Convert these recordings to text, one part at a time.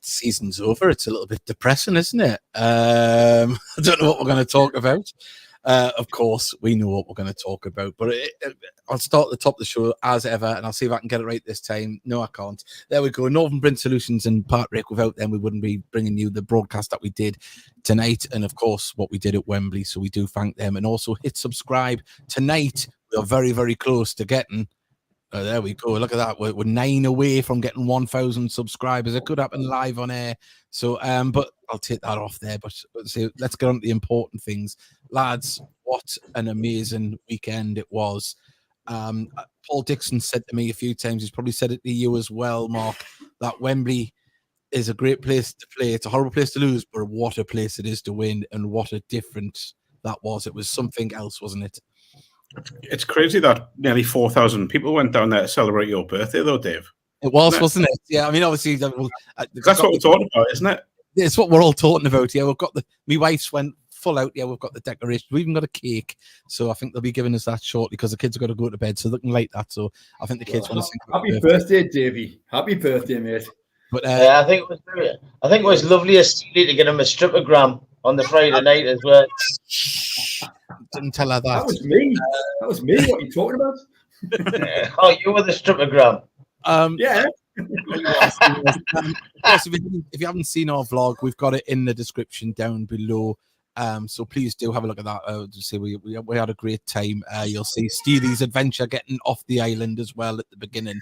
season's over. It's a little bit depressing, isn't it? I don't know what we're going to talk about. Of course, we know what we're going to talk about, but I'll start at the top of the show as ever, and I'll see if I can get it right this time. No, I can't. There we go. Northern Bryn Solutions and Partnership. Without them, we wouldn't be bringing you the broadcast that we did tonight, and of course, what we did at Wembley. So we do thank them, and also hit subscribe tonight. We are very, very close to getting. Oh, there we go. Look at that. We're 9 away from getting 1,000 subscribers. It could happen live on air. So, but I'll take that off there. But let's get on to the important things. Lads, what an amazing weekend it was. Paul Dixon said to me a few times, he's probably said it to you as well, Mark, that Wembley is a great place to play. It's a horrible place to lose, but what a place it is to win, and what a difference that was. It was something else, wasn't it? It's crazy that nearly 4,000 people went down there to celebrate your birthday, though, Dave. It was, wasn't it? Yeah, I mean, obviously... that's what we're talking about, isn't it? It's what we're all talking about. Yeah, we've got my wife's went full out. Yeah, we've got the decoration. We've even got a cake. So I think they'll be giving us that shortly because the kids have got to go to bed. So they can light that. So I think the kids want to sing. Happy birthday, Davey. Happy birthday, mate. But yeah, I think it was lovely of Steely to get him a strippogram on the Friday night as well. Didn't tell her that. That was me. That was me. What are you talking about? Oh, you were the strippogram. Yeah. If you haven't seen our vlog, we've got it in the description down below. So please do have a look at that. We had a great time. You'll see Steely's adventure getting off the island as well at the beginning.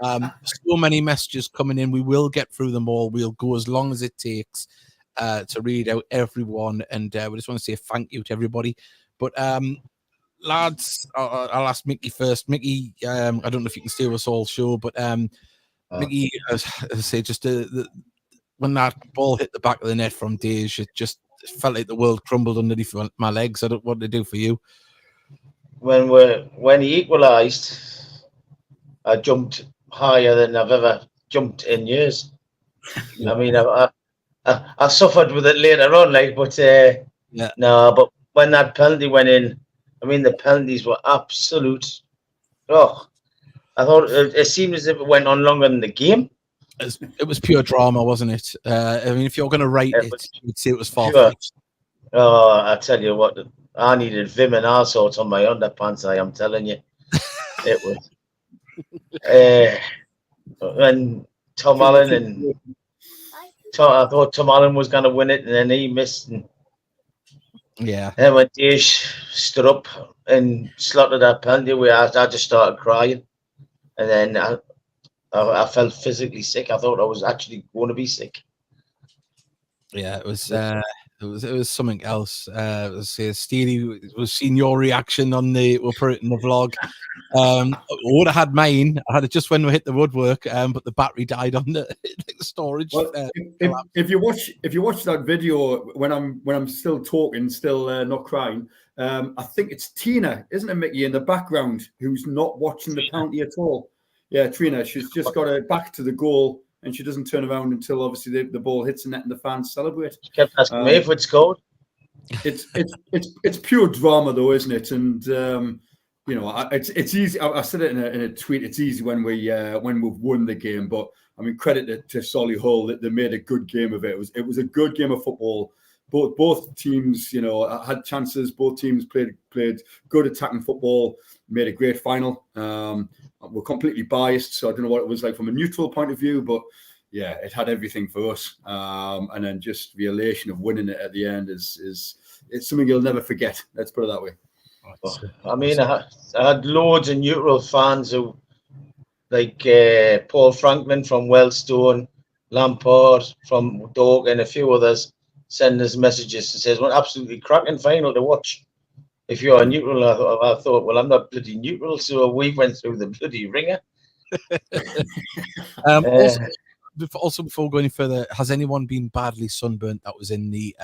So many messages coming in. We will get through them all. We'll go as long as it takes to read out everyone, and we just want to say thank you to everybody. But lads, I'll ask Mickey first. Mickey, I don't know if you can stay with us all show, but Mickey, as I say, just when that ball hit the back of the net from Dej, it just felt like the world crumbled underneath my legs. What did it do for you? When he equalised, I jumped higher than I've ever jumped in years. I mean, I suffered with it later on, but when that penalty went in, I mean, the penalties were absolute. Oh, I thought it seemed as if it went on longer than the game. It was pure drama, wasn't it? I mean, if you're going to rate it, you'd say it was far-fetched. Oh, I tell you what, I needed Vim and all sorts on my underpants. I am telling you, it was. And Tom Allen I thought Tom Allen was going to win it, and then he missed. And when Dej stood up and slotted that penalty, I just started crying, and then I felt physically sick. I thought I was actually going to be sick. Yeah, it was something else. Steely, was seeing your reaction on we'll put it in the vlog. I would have had mine. I had it just when we hit the woodwork, but the battery died on the storage. Well, if you watch that video when I'm still talking, still not crying, I think it's Tina, isn't it, Mickey, in the background, who's not watching the penalty at all. Yeah, Trina. She's just got her back to the goal, and she doesn't turn around until obviously the ball hits the net and the fans celebrate. She kept asking me if it's scored. It's pure drama, though, isn't it? And it's easy. I said it in a tweet. It's easy when we've won the game, but I mean, credit to Solihull that they made a good game of it. It was a good game of football. Both teams, had chances. Both teams played good attacking football. Made a great final. We're completely biased, so I don't know what it was like from a neutral point of view, but yeah, it had everything for us. And then just the elation of winning it at the end it's something you'll never forget. Let's put it that way. I mean, I had loads of neutral fans who, like Paul Franklin from Wellstone, Lampard from Doak, and a few others, send us messages that says, "Well, absolutely cracking final to watch." If you're a neutral, I thought, well, I'm not bloody neutral, so we went through the bloody ringer. Also, before going any further, has anyone been badly sunburnt? That was in the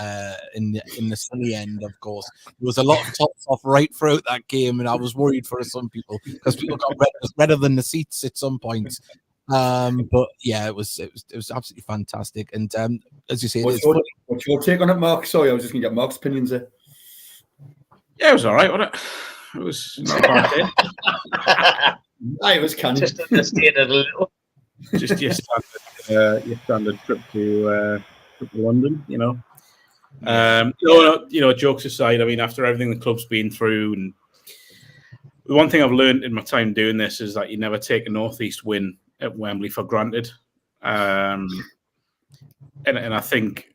sunny end, of course. There was a lot of tops off right throughout that game, and I was worried for some people because people got redder than the seats at some points. But yeah, it was absolutely fantastic. And as you say, what's your take on it, Mark? Sorry, I was just going to get Mark's opinions there. Yeah, it was all right, wasn't it? It was not a bad day. It was canny. Just understated a little. Just yes. your standard trip to London, you know. Jokes aside, I mean, after everything the club's been through, and the one thing I've learned in my time doing this is that you never take a Northeast win at Wembley for granted. And I think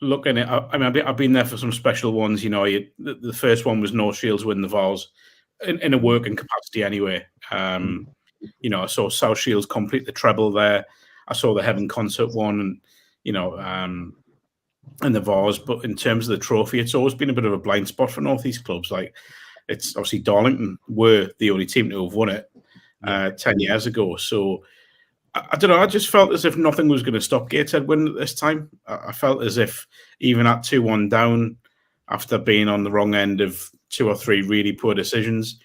looking at, I mean, I've been there for some special ones. You know, the first one was North Shields win the Vals in a working capacity anyway. You know, I saw South Shields complete the treble there. I saw the Heaven concert one, and you know, and the Vars. But in terms of the trophy, it's always been a bit of a blind spot for Northeast clubs. Like, it's obviously Darlington were the only team to have won it 10 years ago. So I don't know. I just felt as if nothing was going to stop Gateshead winning at this time. I felt as if even at 2-1 down, after being on the wrong end of 2 or 3 really poor decisions,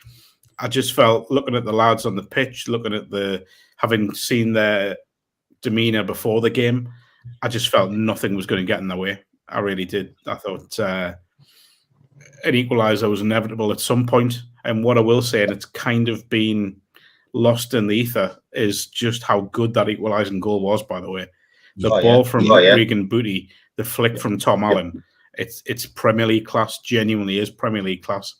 I just felt, looking at the lads on the pitch, looking at having seen their demeanour before the game, I just felt nothing was going to get in their way. I really did. I thought an equaliser was inevitable at some point. And what I will say, and it's kind of been lost in the ether, is just how good that equalising goal was, by the way. The ball from Regan Booty, the flick from Tom Allen, it's Premier League class, genuinely is Premier League class.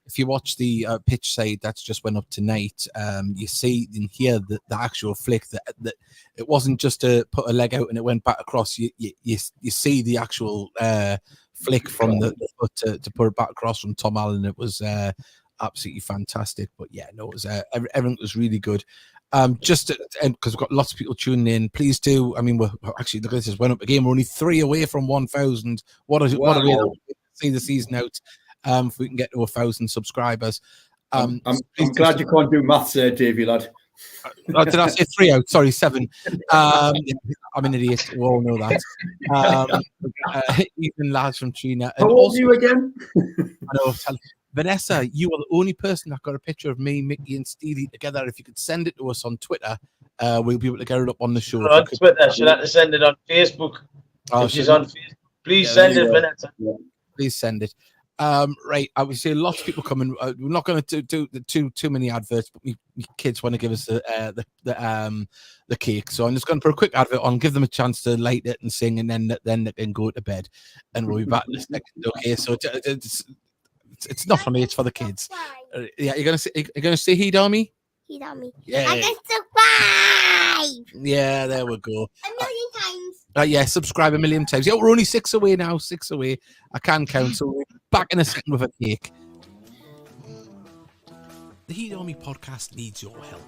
If you watch the pitch side that's just went up tonight, you see and hear the actual flick that it wasn't just to put a leg out and it went back across. You see the actual flick from the foot to put it back across from Tom Allen. It was absolutely fantastic. But yeah, no, it was everything was really good. Just because we've got lots of people tuning in, please do. I mean, we're actually, the guys just went up again. We're only 3 away from 1,000. What a way to see the season out. If we can get to 1,000 subscribers. I'm glad you can't do maths there, Davey, lad. Did I say 3 out? Sorry, 7. I'm an idiot. We all know that. Even lads from Trina. How old are you again? I know. Vanessa, you are the only person that got a picture of me, Mickey, and Steely together. If you could send it to us on Twitter, we'll be able to get it up on the show. Not on Twitter. She'll have to send it on Facebook. If she's on Facebook, please send it, Vanessa. Please send it. Right, I would say lots of people coming. We're not going to do too many adverts, but my kids want to give us the cake, so I'm just going to put a quick advert on, give them a chance to light it and sing, and then they can go to bed, and we'll be back in a second. Okay, so it's not for me; it's for the kids. Yeah, you're gonna say he dummy. He dummy. Yeah. I can subscribe. Yeah, there we go. 1,000,000 times. Yeah, subscribe 1,000,000 times. Yeah, we're only 6 away now. 6 away. I can count. So we're back in a second with a cake. The Heat Army podcast needs your help.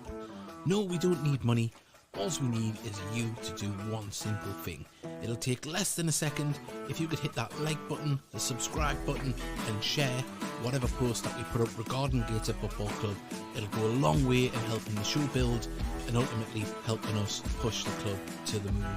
No, we don't need money. All we need is you to do one simple thing. It'll take less than a second. If you could hit that like button, the subscribe button, and share whatever post that we put up regarding Gateshead Football Club, it'll go a long way in helping the show build and ultimately helping us push the club to the moon.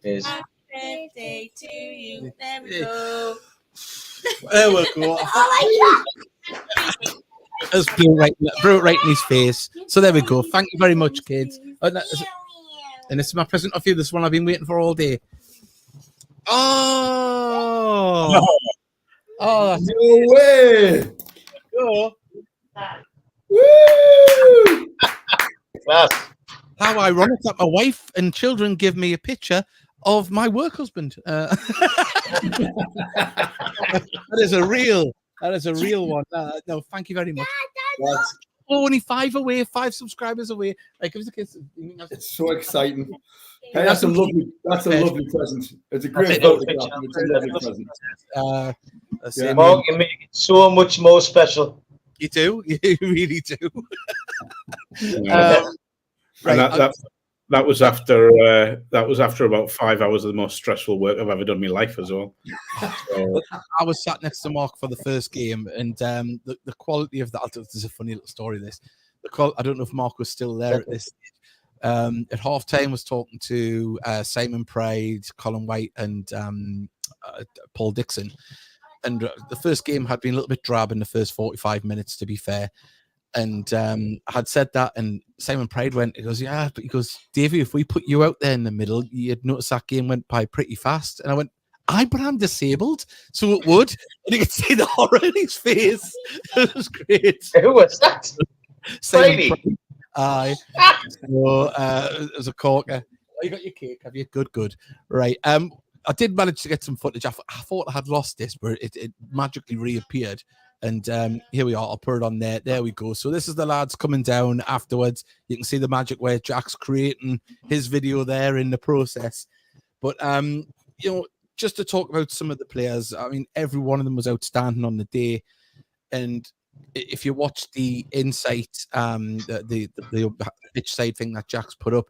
Yes. Happy birthday to you. There we go. There we go. Oh my God. That's blew right in his face. So there we go. Thank you very much, kids. And this is my present of you. This one I've been waiting for all day. Oh, that's no way! Go. Woo! How ironic that my wife and children give me a picture of my work husband. That is a real one. No, thank you very much. Only 5 away, 5 subscribers away. Like, give us a kiss. It's so exciting. Hey, that's a lovely present. It's a great photograph. It's a lovely present. Mark, you make it so much more special. You do. You really do. Right. That was after about 5 hours of the most stressful work I've ever done in my life as well. So. I was sat next to Mark for the first game, and the quality of that. There's a funny little story. I don't know if Mark was still there at this stage. At half time, was talking to Simon Pride, Colin White, and Paul Dixon. And the first game had been a little bit drab in the first 45 minutes, to be fair. And I had said that, and Simon Pride went, he goes, yeah, but he goes, Davey, if we put you out there in the middle, you'd notice that game went by pretty fast. And I went, but I'm disabled, so it would. And you could see the horror in his face. It was great. Who was that? Simon Pride. Aye. So it was a corker. Oh, you got your cake, have you? Good. Right. I did manage to get some footage. I thought I had lost this, but it magically reappeared. And here we are. I'll put it on there. There we go. So this is the lads coming down afterwards. You can see the magic where Jack's creating his video there in the process. But, just to talk about some of the players, I mean, every one of them was outstanding on the day. And if you watch the insight, the pitch side thing that Jack's put up,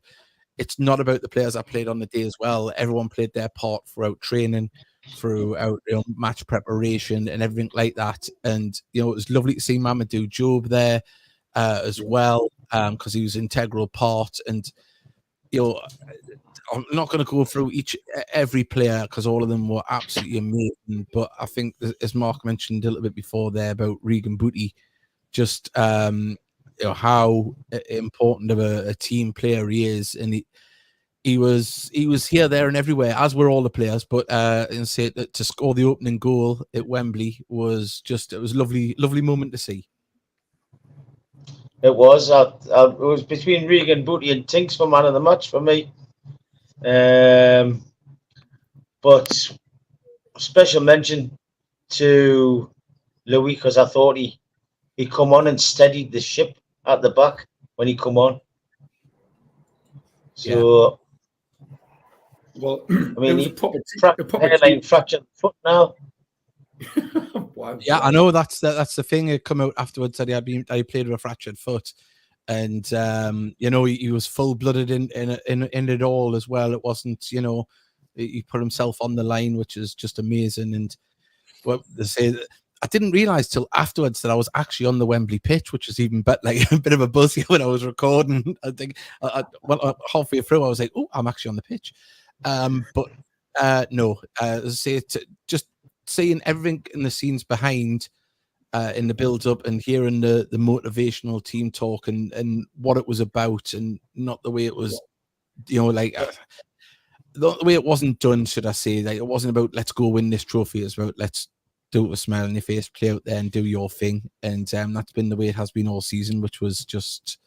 it's not about the players that played on the day as well. Everyone played their part throughout training, throughout match preparation and everything like that. And, it was lovely to see Mamadou Job there as well, because he was an integral part. And, I'm not going to go through every player because all of them were absolutely amazing. But I think, as Mark mentioned a little bit before there about Regan Booty, just how important of a team player he is, and he was here, there, and everywhere, as were all the players. But and say that to score the opening goal at Wembley was it was lovely moment to see. It was. It was between Regan Booty and Tinks for man of the match for me. But special mention to Louis, because I thought he come on and steadied the ship at the back when he come on. So, well, I mean, he hairline fractured foot now. Wow. Yeah, I know that's the thing. It come out afterwards that he played with a fractured foot, and he was full blooded in it all as well. It wasn't, he put himself on the line, which is just amazing. And what they say, I didn't realize till afterwards that I was actually on the Wembley pitch, which was even better, like a bit of a buzz when I was recording. I think halfway through I was like, oh, I'm actually on the pitch. But no, as I say, just seeing everything in the scenes behind, in the build-up, and hearing the motivational team talk and what it was about, and not the way it was, the way it wasn't done, should I say. Like, it wasn't about let's go win this trophy. It's about let's do it with a smile on your face, play out there and do your thing. And that's been the way it has been all season, which was just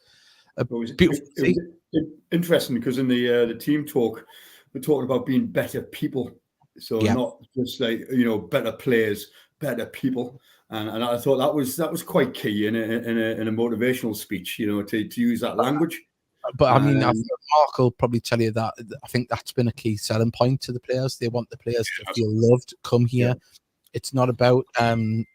beautiful. It was interesting because in the team talk, we're talking about being better people. So not just like, better players, better people. And I thought that was quite key in a motivational speech, to use that language. But I mean, Mark will probably tell you that I think that's been a key selling point to the players. They want the players to feel loved, come here. Yeah. It's not about going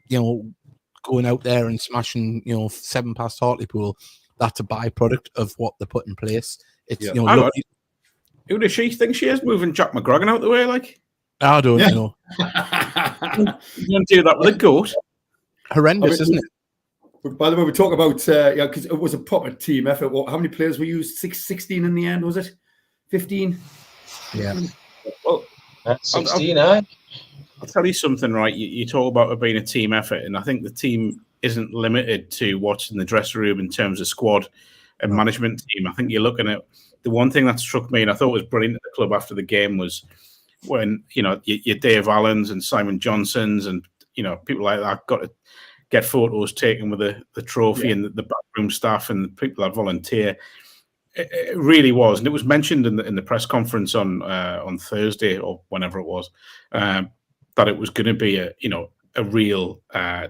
out there and smashing 7 past Hartlepool. That's a byproduct of what they put in place. It's who does she think she is, moving Jack McGragan out the way? Like, I don't know. You don't do that with a goat. Horrendous, isn't it? By the way, we talk about because it was a proper team effort. How many players were used? 16 in the end, was it? 15? Yeah. Well, 16, I'll tell you something, right? You talk about it being a team effort, and I think the team isn't limited to what's in the dressing room in terms of squad and management team. I think you're looking at the one thing that struck me, and I thought was brilliant at the club after the game, was when your Dave Allens and Simon Johnsons and people like that got to get photos taken with the trophy and the backroom staff and the people that volunteer. It really was, and it was mentioned in the press conference on Thursday or whenever it was, that it was going to be a real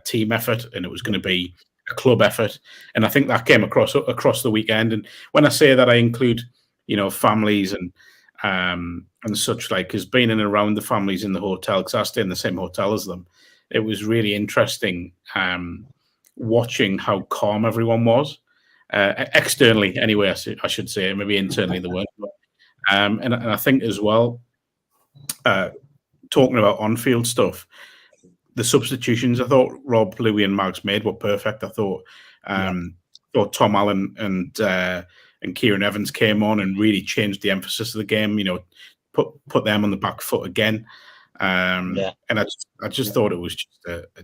team effort, and it was going to be a club effort. And I think that came across the weekend. And when I say that, I include families and such, like, because being in and around the families in the hotel, because I stay in the same hotel as them, it was really interesting watching how calm everyone was. Externally, anyway, I should say. Maybe internally they weren't. And I think as well, talking about on-field stuff, the substitutions I thought Rob, Louis, and Mags made were perfect. I thought Tom Allen and Kieran Evans came on and really changed the emphasis of the game. Put them on the back foot again. And I just thought it was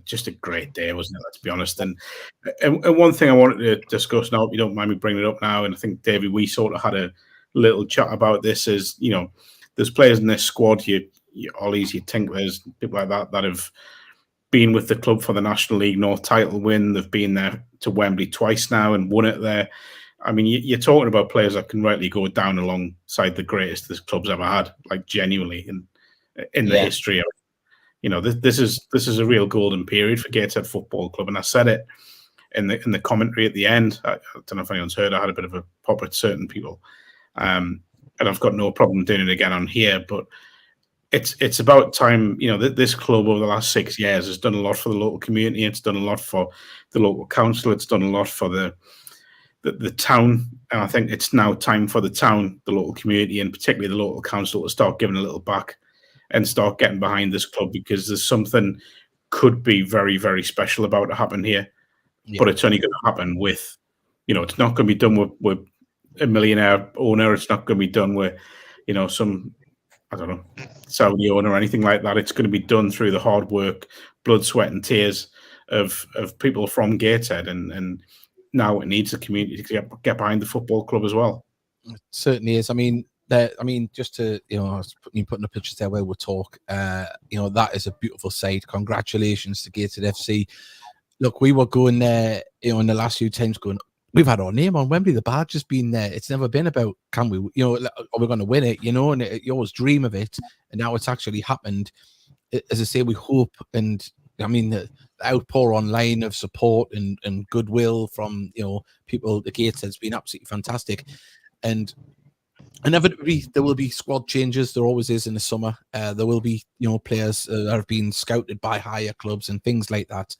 just a great day, wasn't it? Let's be honest. And one thing I wanted to discuss now, if you don't mind me bringing it up now, and I think David, we sort of had a little chat about this. Is there's players in this squad, your Ollies, your Tinklers, people like that have been with the club for the National League North title win. They've been there to Wembley twice now and won it there. I mean, you're talking about players that can rightly go down alongside the greatest this club's ever had, like genuinely in the history of it. This is a real golden period for Gateshead Football Club, and I said it in the commentary at the end. I don't know if anyone's heard. I had a bit of a pop at certain people, and I've got no problem doing it again on here. But it's about time. This club over the last 6 years has done a lot for the local community. It's done a lot for the local council. It's done a lot for the town, and I think it's now time for the town, the local community, and particularly the local council to start giving a little back and start getting behind this club, because there's something could be very, very special about to happen here. Yeah. But it's only going to happen with, it's not going to be done with a millionaire owner. It's not going to be done with, some, I don't know, Saudi owner or anything like that. It's going to be done through the hard work, blood, sweat and tears of people from Gateshead, and now it needs the community to get behind the football club as well. It certainly is. I mean, just to, I was putting the pictures there where we'll talk, that is a beautiful sight. Congratulations to Gateshead FC. Look, we were going there, in the last few times going, we've had our name on Wembley, the badge has been there. It's never been about, can we, are we going to win it, and you always dream of it. And now it's actually happened. As I say, we hope, and I mean, the outpour online of support and goodwill from, people, the Gateshead has been absolutely fantastic. And inevitably, there will be squad changes. There always is in the summer. There will be, players that have been scouted by higher clubs and things like that.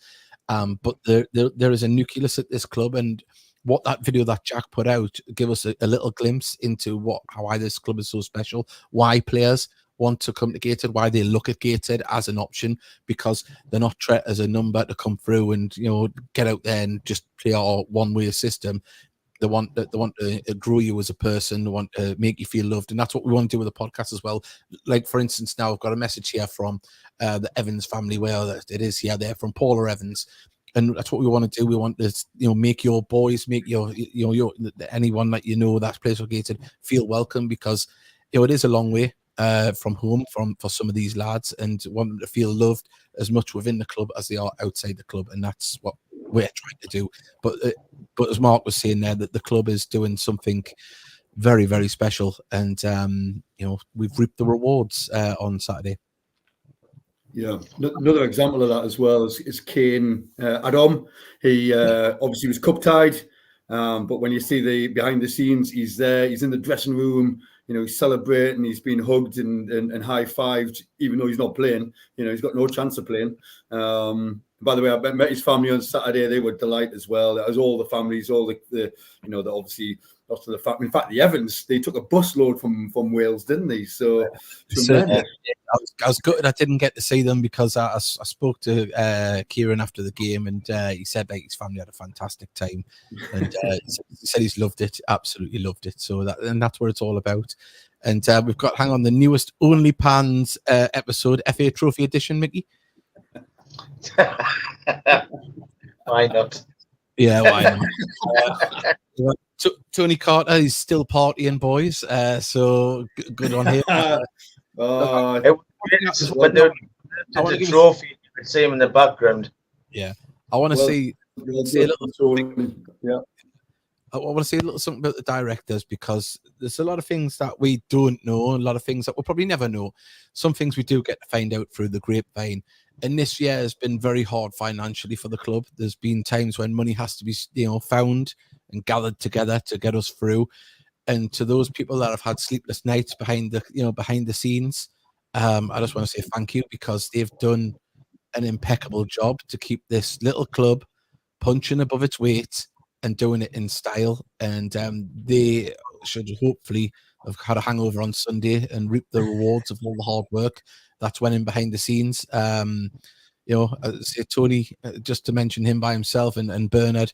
But there is a nucleus at this club, and what that video that Jack put out give us a little glimpse into why this club is so special, why players want to come to Gateshead, why they look at Gateshead as an option, because they're not treated as a number to come through and get out there and just play our one-way system. They want to grow you as a person. They want to make you feel loved, and that's what we want to do with the podcast as well. Like, for instance, now I've got a message here from the Evans family, where it is here. They're from Paula Evans, and that's what we want to do. We want to, make your boys, make your anyone that that plays for Gateshead feel welcome, because it is a long way from home for some of these lads, and want them to feel loved as much within the club as they are outside the club, and that's what we're trying to do. But as Mark was saying there, that the club is doing something very, very special, and we've reaped the rewards on Saturday. Yeah, another example of that as well is Kane Adam. He obviously was cup tied, but when you see the behind the scenes, he's there. He's in the dressing room. He's celebrating. He's been hugged and high fived, even though he's not playing. He's got no chance of playing. By the way, I met his family on Saturday. They were delighted as well. As all the families, all the obviously lots of the family. In fact, the Evans, they took a busload from Wales, didn't they? So I was gutted I didn't get to see them, because I spoke to Kieran after the game, and he said that his family had a fantastic time, and he said he's loved it, absolutely loved it. So that's what it's all about. And we've got, hang on, the newest OnlyPans episode, FA Trophy Edition, Mickey. Why not? Yeah, why not? Tony Carter is still partying, boys. So good on him. When the trophy, you can see him in the background. Yeah, I want to see a little something. Yeah, I want to say a little something about the directors, because there's a lot of things that we don't know, a lot of things that we'll probably never know. Some things we do get to find out through the grapevine. And this year has been very hard financially for the club. There's been times when money has to be, found and gathered together to get us through. And to those people that have had sleepless nights behind the scenes, I just want to say thank you, because they've done an impeccable job to keep this little club punching above its weight and doing it in style. And they should hopefully have had a hangover on Sunday and reap the rewards of all the hard work that's went in behind the scenes. Say Tony, just to mention him by himself, and Bernard,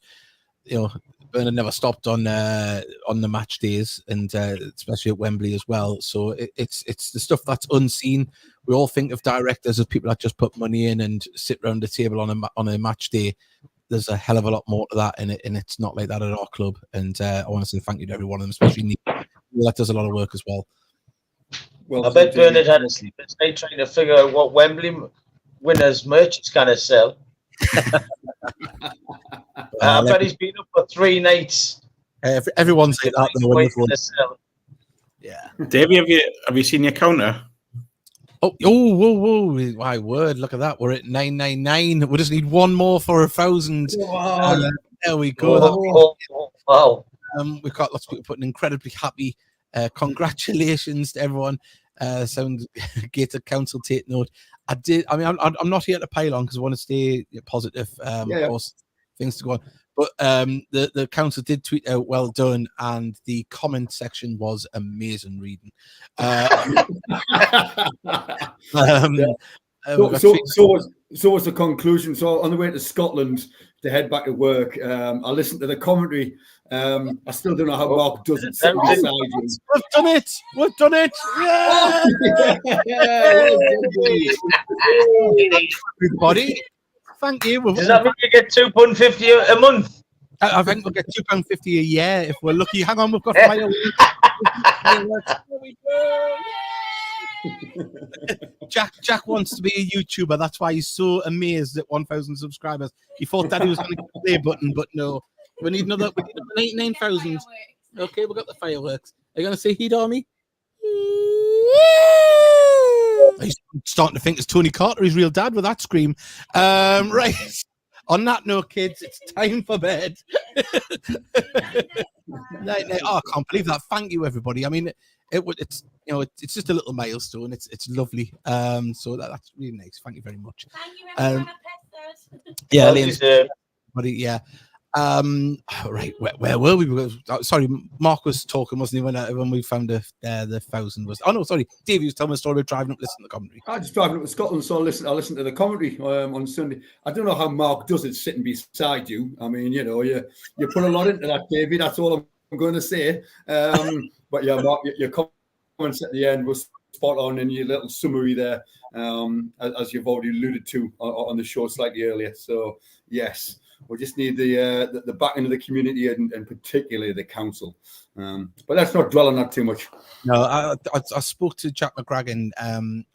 Bernard never stopped on the match days, and especially at Wembley as well. So it's the stuff that's unseen. We all think of directors as people that just put money in and sit around the table on a match day. There's a hell of a lot more to that, and it's not like that at our club. And I want to say thank you to every one of them, especially Neil. That does a lot of work as well. I bet Bernard had a sleepless night trying to figure out what Wembley winners merch is going to sell. I bet he's been up for 3 nights. Everyone's like that. Yeah. Davey, have you seen your counter? Whoa! My word! Look at that. We're at 999. We just need one more for 1,000. Wow. There we go. Wow. We've got lots of people putting incredibly happy. Congratulations to everyone. Sound Gated Council take note. I'm not here to pile on because I want to stay positive. Of course, things to go on. But the council did tweet out "well done," and the comment section was amazing reading. So was the conclusion. So on the way to Scotland to head back to work, I listened to the commentary. I still don't know how Mark does it sitting beside you. We've done it. Yeah. Everybody, thank you. Does that mean you get £2.50 a month? I think we'll get £2.50 a year if we're lucky. Hang on, we've got fireworks. Here we go. Jack wants to be a YouTuber. That's why he's so amazed at 1,000 subscribers. He thought that he was going to get the play button, but no. We need another 99,000. Okay, we've got the fireworks. Are you going to say heat army? He's starting to think it's Tony Carter, his real dad, with that scream. Right. On that note, kids, it's time for bed. Night. Oh, I can't believe that. Thank you, everybody. I mean, it's it's just a little milestone. It's lovely. So that's really nice. Thank you very much. Thank you, everyone. Yeah, everybody. Yeah. Right. Where were we? Sorry, Mark was talking, wasn't he? When we found the 1,000 was. Oh no, sorry. Davey was telling me a story about driving up, listening to the commentary. I just driving up to Scotland, so I listened to the commentary on Sunday. I don't know how Mark does it sitting beside you. I mean, you put a lot into that, Davey. That's all I'm going to say. But yeah, Mark, your comments at the end was spot on in your little summary there, as you've already alluded to on the show slightly earlier. So yes. We just need the backing of the community and particularly the council. But let's not dwell on that too much. No, I spoke to Jack McGragan.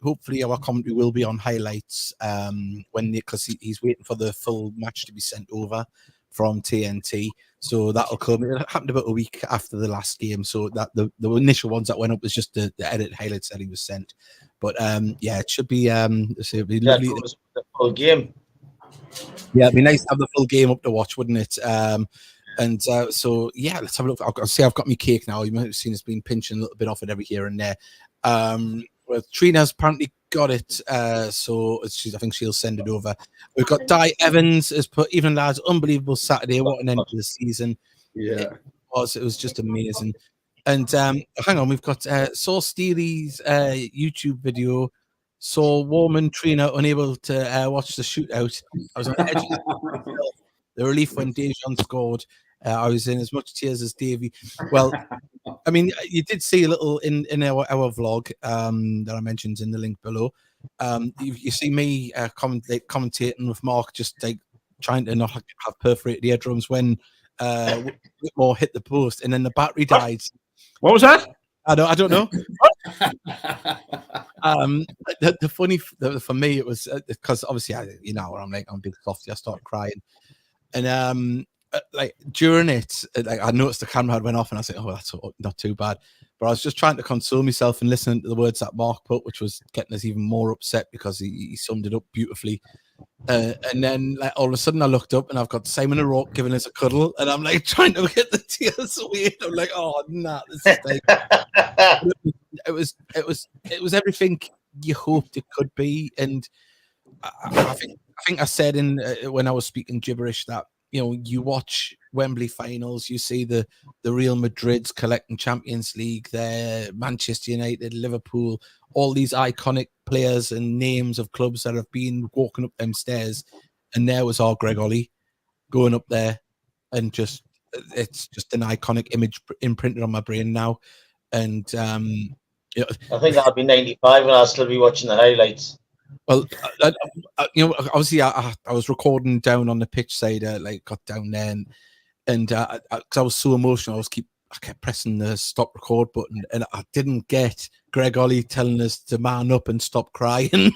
Hopefully our commentary will be on highlights because he's waiting for the full match to be sent over from TNT. So that'll come. It happened about a week after the last game. So that the initial ones that went up was just the edit highlights that he was sent. But it should be lovely. The full game. Yeah, it'd be nice to have the full game up to watch, wouldn't it? So yeah, let's have a look. I've got my cake now. You might have seen it's been pinching a little bit off it every here and there. Well, Trina's apparently got it, so I think she'll send it over. We've got Di Evans has put even lads, unbelievable Saturday. What an end to the season! Yeah, it was just amazing. And hang on, we've got saw Steely's YouTube video. Saw Warman Trina unable to watch the shootout. I was on the edge of the relief when Dejan scored. I was in as much tears as Davey. Well, I mean, you did see a little in our vlog that I mentioned in the link below. You see me commentating with Mark, just like trying to not have perforated eardrums when Whitmore hit the post, and then the battery died. What was that? I don't know. The funny for me, it was because obviously I'm a big softy. I started crying, and like during it, like I noticed the camera had went off, and I was like, "Oh, that's not too bad." But I was just trying to console myself and listening to the words that Mark put, which was getting us even more upset because he summed it up beautifully. And then like all of a sudden I looked up and I've got Simon O'Rourke giving us a cuddle, and I'm like trying to get the tears away. I'm like, oh nah, this is like it was everything you hoped it could be. And I think I said when I was speaking gibberish that you watch Wembley finals, you see the Real Madrids collecting Champions League there, Manchester United, Liverpool, all these iconic players and names of clubs that have been walking up them stairs, and there was our Greg Ollie going up there and just it's just an iconic image imprinted on my brain now. And you know, I think I'll be 95 and I'll still be watching the highlights. well, you know, obviously I was recording down on the pitch side, like got down there, and because I was so emotional, I kept pressing the stop record button, and I didn't get Greg Ollie telling us to man up and stop crying.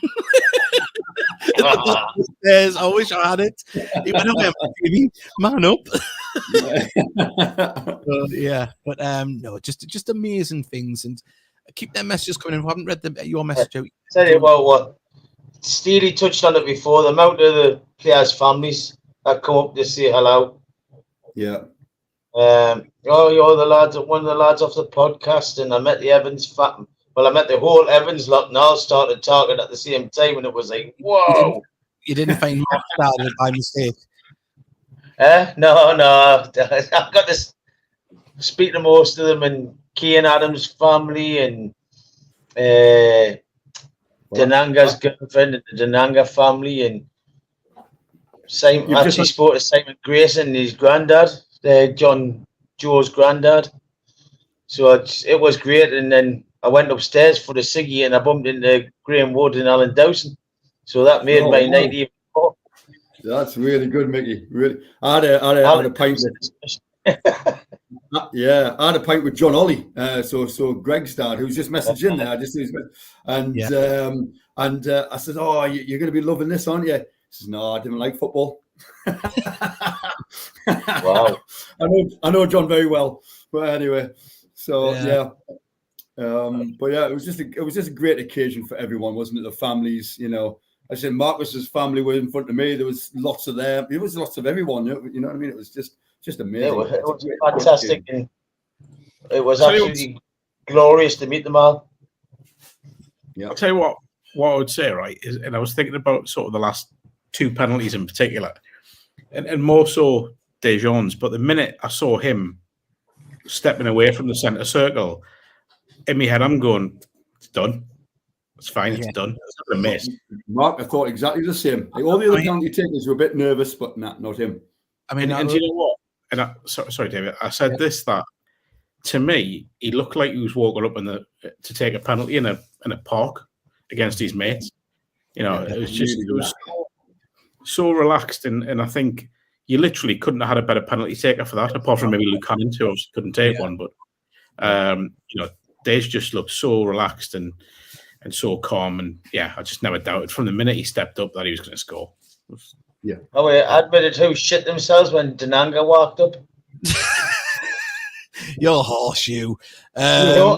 I wish I had it. He went, "Okay, baby, man up." Yeah, but no, just amazing things, and keep their messages coming in. I haven't read your message out. Tell you what Steely touched on it before, the amount of the players' families that come up to say hello. Yeah. You're the lads, one of the lads off the podcast, and I met the Evans I met the whole Evans lot, and all started talking at the same time, and it was like, whoa. You didn't find Mark started by mistake. No. I've got to speak to most of them, and Keane Adams' family, and Denanga's girlfriend, and the Denanga family, and Simon. Actually spoke to Simon Grayson, his granddad, Joe's granddad. So it was great, and then I went upstairs for the ciggy, and I bumped into Graham Wood and Alan Dowson. So that made my night even more. That's really good, Mickey. Really, I had a pint with. Yeah, I had a pint with John Ollie. So Greg's dad, who's just messaged in there. I said, "Oh, you're going to be loving this, aren't you?" He says, "No, I didn't like football." Wow. I know John very well, but anyway, so yeah. But yeah, it was just a great occasion for everyone, wasn't it? The families, you know. I said Marcus's family were in front of me. There was lots of them. There was lots of everyone. You know what I mean? It was just amazing. It was fantastic, and it was absolutely glorious to meet them all. Yeah. I'll tell you what I would say, right? And I was thinking about sort of the last two penalties in particular, and more so Dejon's. But the minute I saw him stepping away from the centre circle, in my head, I'm going, it's done. It's fine. It's done. It's not a miss. Mark, I thought exactly the same. Like, all the other penalty takers were a bit nervous, but not him. I mean, and do you know what? And sorry, David. I said this, that to me, he looked like he was walking up to take a penalty in a park against his mates. You know, it was so relaxed, and I think you literally couldn't have had a better penalty taker for that, apart from maybe Luke Cannon, who obviously couldn't take one. But you know, Dej just looked so relaxed and so calm, and yeah, I just never doubted from the minute he stepped up that he was going to score. Yeah. Oh, I admitted who shit themselves when Denanga walked up. You're a horseshoe. You know,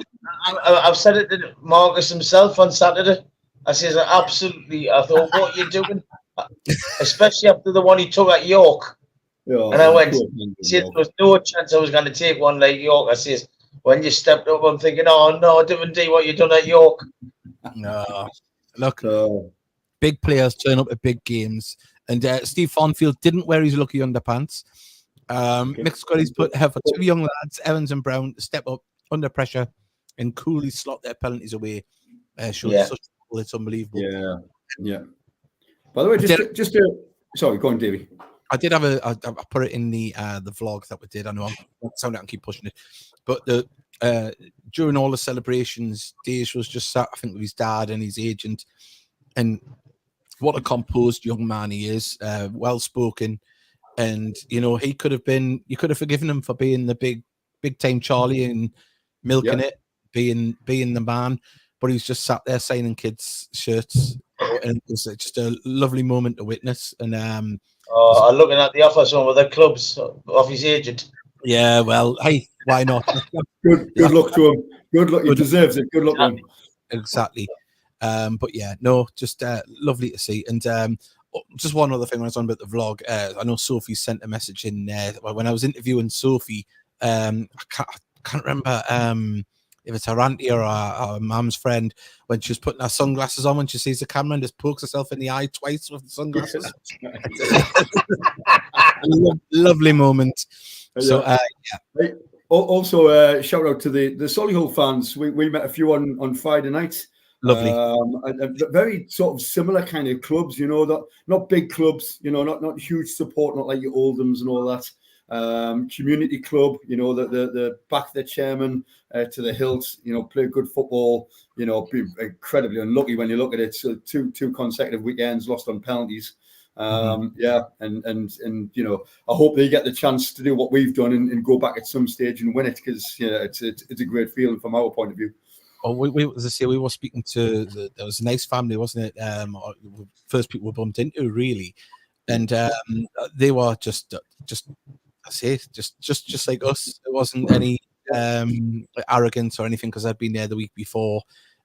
I've said it to Marcus himself on Saturday. I says, absolutely. I thought, what are you doing? Especially after the one he took at York. Yeah, and I went, he said, there was no chance I was going to take one like York. I says, when you stepped up, I'm thinking, oh no, Devon D, what you done at York? No, look, big players turn up at big games, and Steve Fonfield didn't wear his lucky underpants. Mick Scully's put for two young lads, Evans and Brown, to step up under pressure and coolly slot their penalties away. It's unbelievable. Yeah. By the way, sorry, go on, Davey. I did have I put it in the vlog that we did. I know I'm sounding and keep pushing it, but during all the celebrations, Dej was just sat, I think, with his dad and his agent, and what a composed young man he is, well spoken, and you know you could have forgiven him for being the big time Charlie and milking it, being the man, but he's just sat there signing kids' shirts, and it was just a lovely moment to witness. And I'm looking at the offer some of the clubs off his agent. Yeah, well, hey, why not? Good luck to him. Good luck. He deserves it. Good luck to him. Exactly. But yeah, no, just lovely to see. And just one other thing when I was on about the vlog, I know Sophie sent a message in there when I was interviewing Sophie. I can't remember if it's her auntie or her mum's friend, when she was putting her sunglasses on when she sees the camera and just pokes herself in the eye twice with the sunglasses. Lovely moment. So yeah. Also, shout out to the Solihull fans. We met a few on Friday night. Lovely. Very sort of similar kind of clubs, you know, not big clubs, you know, not huge support, not like your Oldhams and all that. Community club, the back their chairman to the hilt, play good football, be incredibly unlucky when you look at it. So two consecutive weekends lost on penalties. And I hope they get the chance to do what we've done and go back at some stage and win it, because it's a great feeling from our point of view. Well, as I say, we were speaking to there was a nice family, wasn't it? First people we bumped into, really, and they were just I say just like us. There wasn't any arrogance or anything, because I'd been there the week before.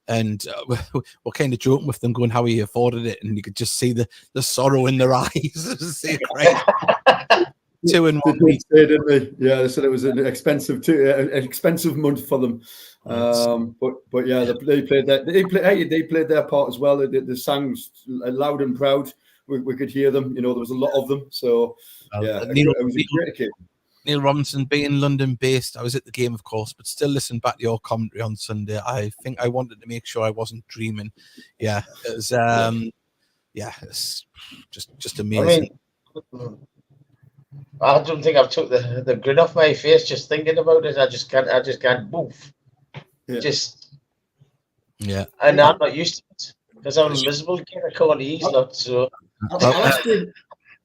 And we're kind of joking with them, going, "How he afforded it?" And you could just see the sorrow in their eyes. Right? 2 in 1 week, didn't they? Yeah, they said it was an expensive month for them. But yeah, they played that. They played their part as well. They sang loud and proud. We could hear them. There was a lot of them. So yeah, it was a great occasion. Neil Robinson, being London-based, I was at the game, of course, but still listened back to your commentary on Sunday. I think I wanted to make sure I wasn't dreaming. Yeah, it was. It's just amazing. I don't think I've took the grin off my face just thinking about it. I just can't move. Yeah. And I'm not used to it because I'm a miserable kid. I can't eat a lot. So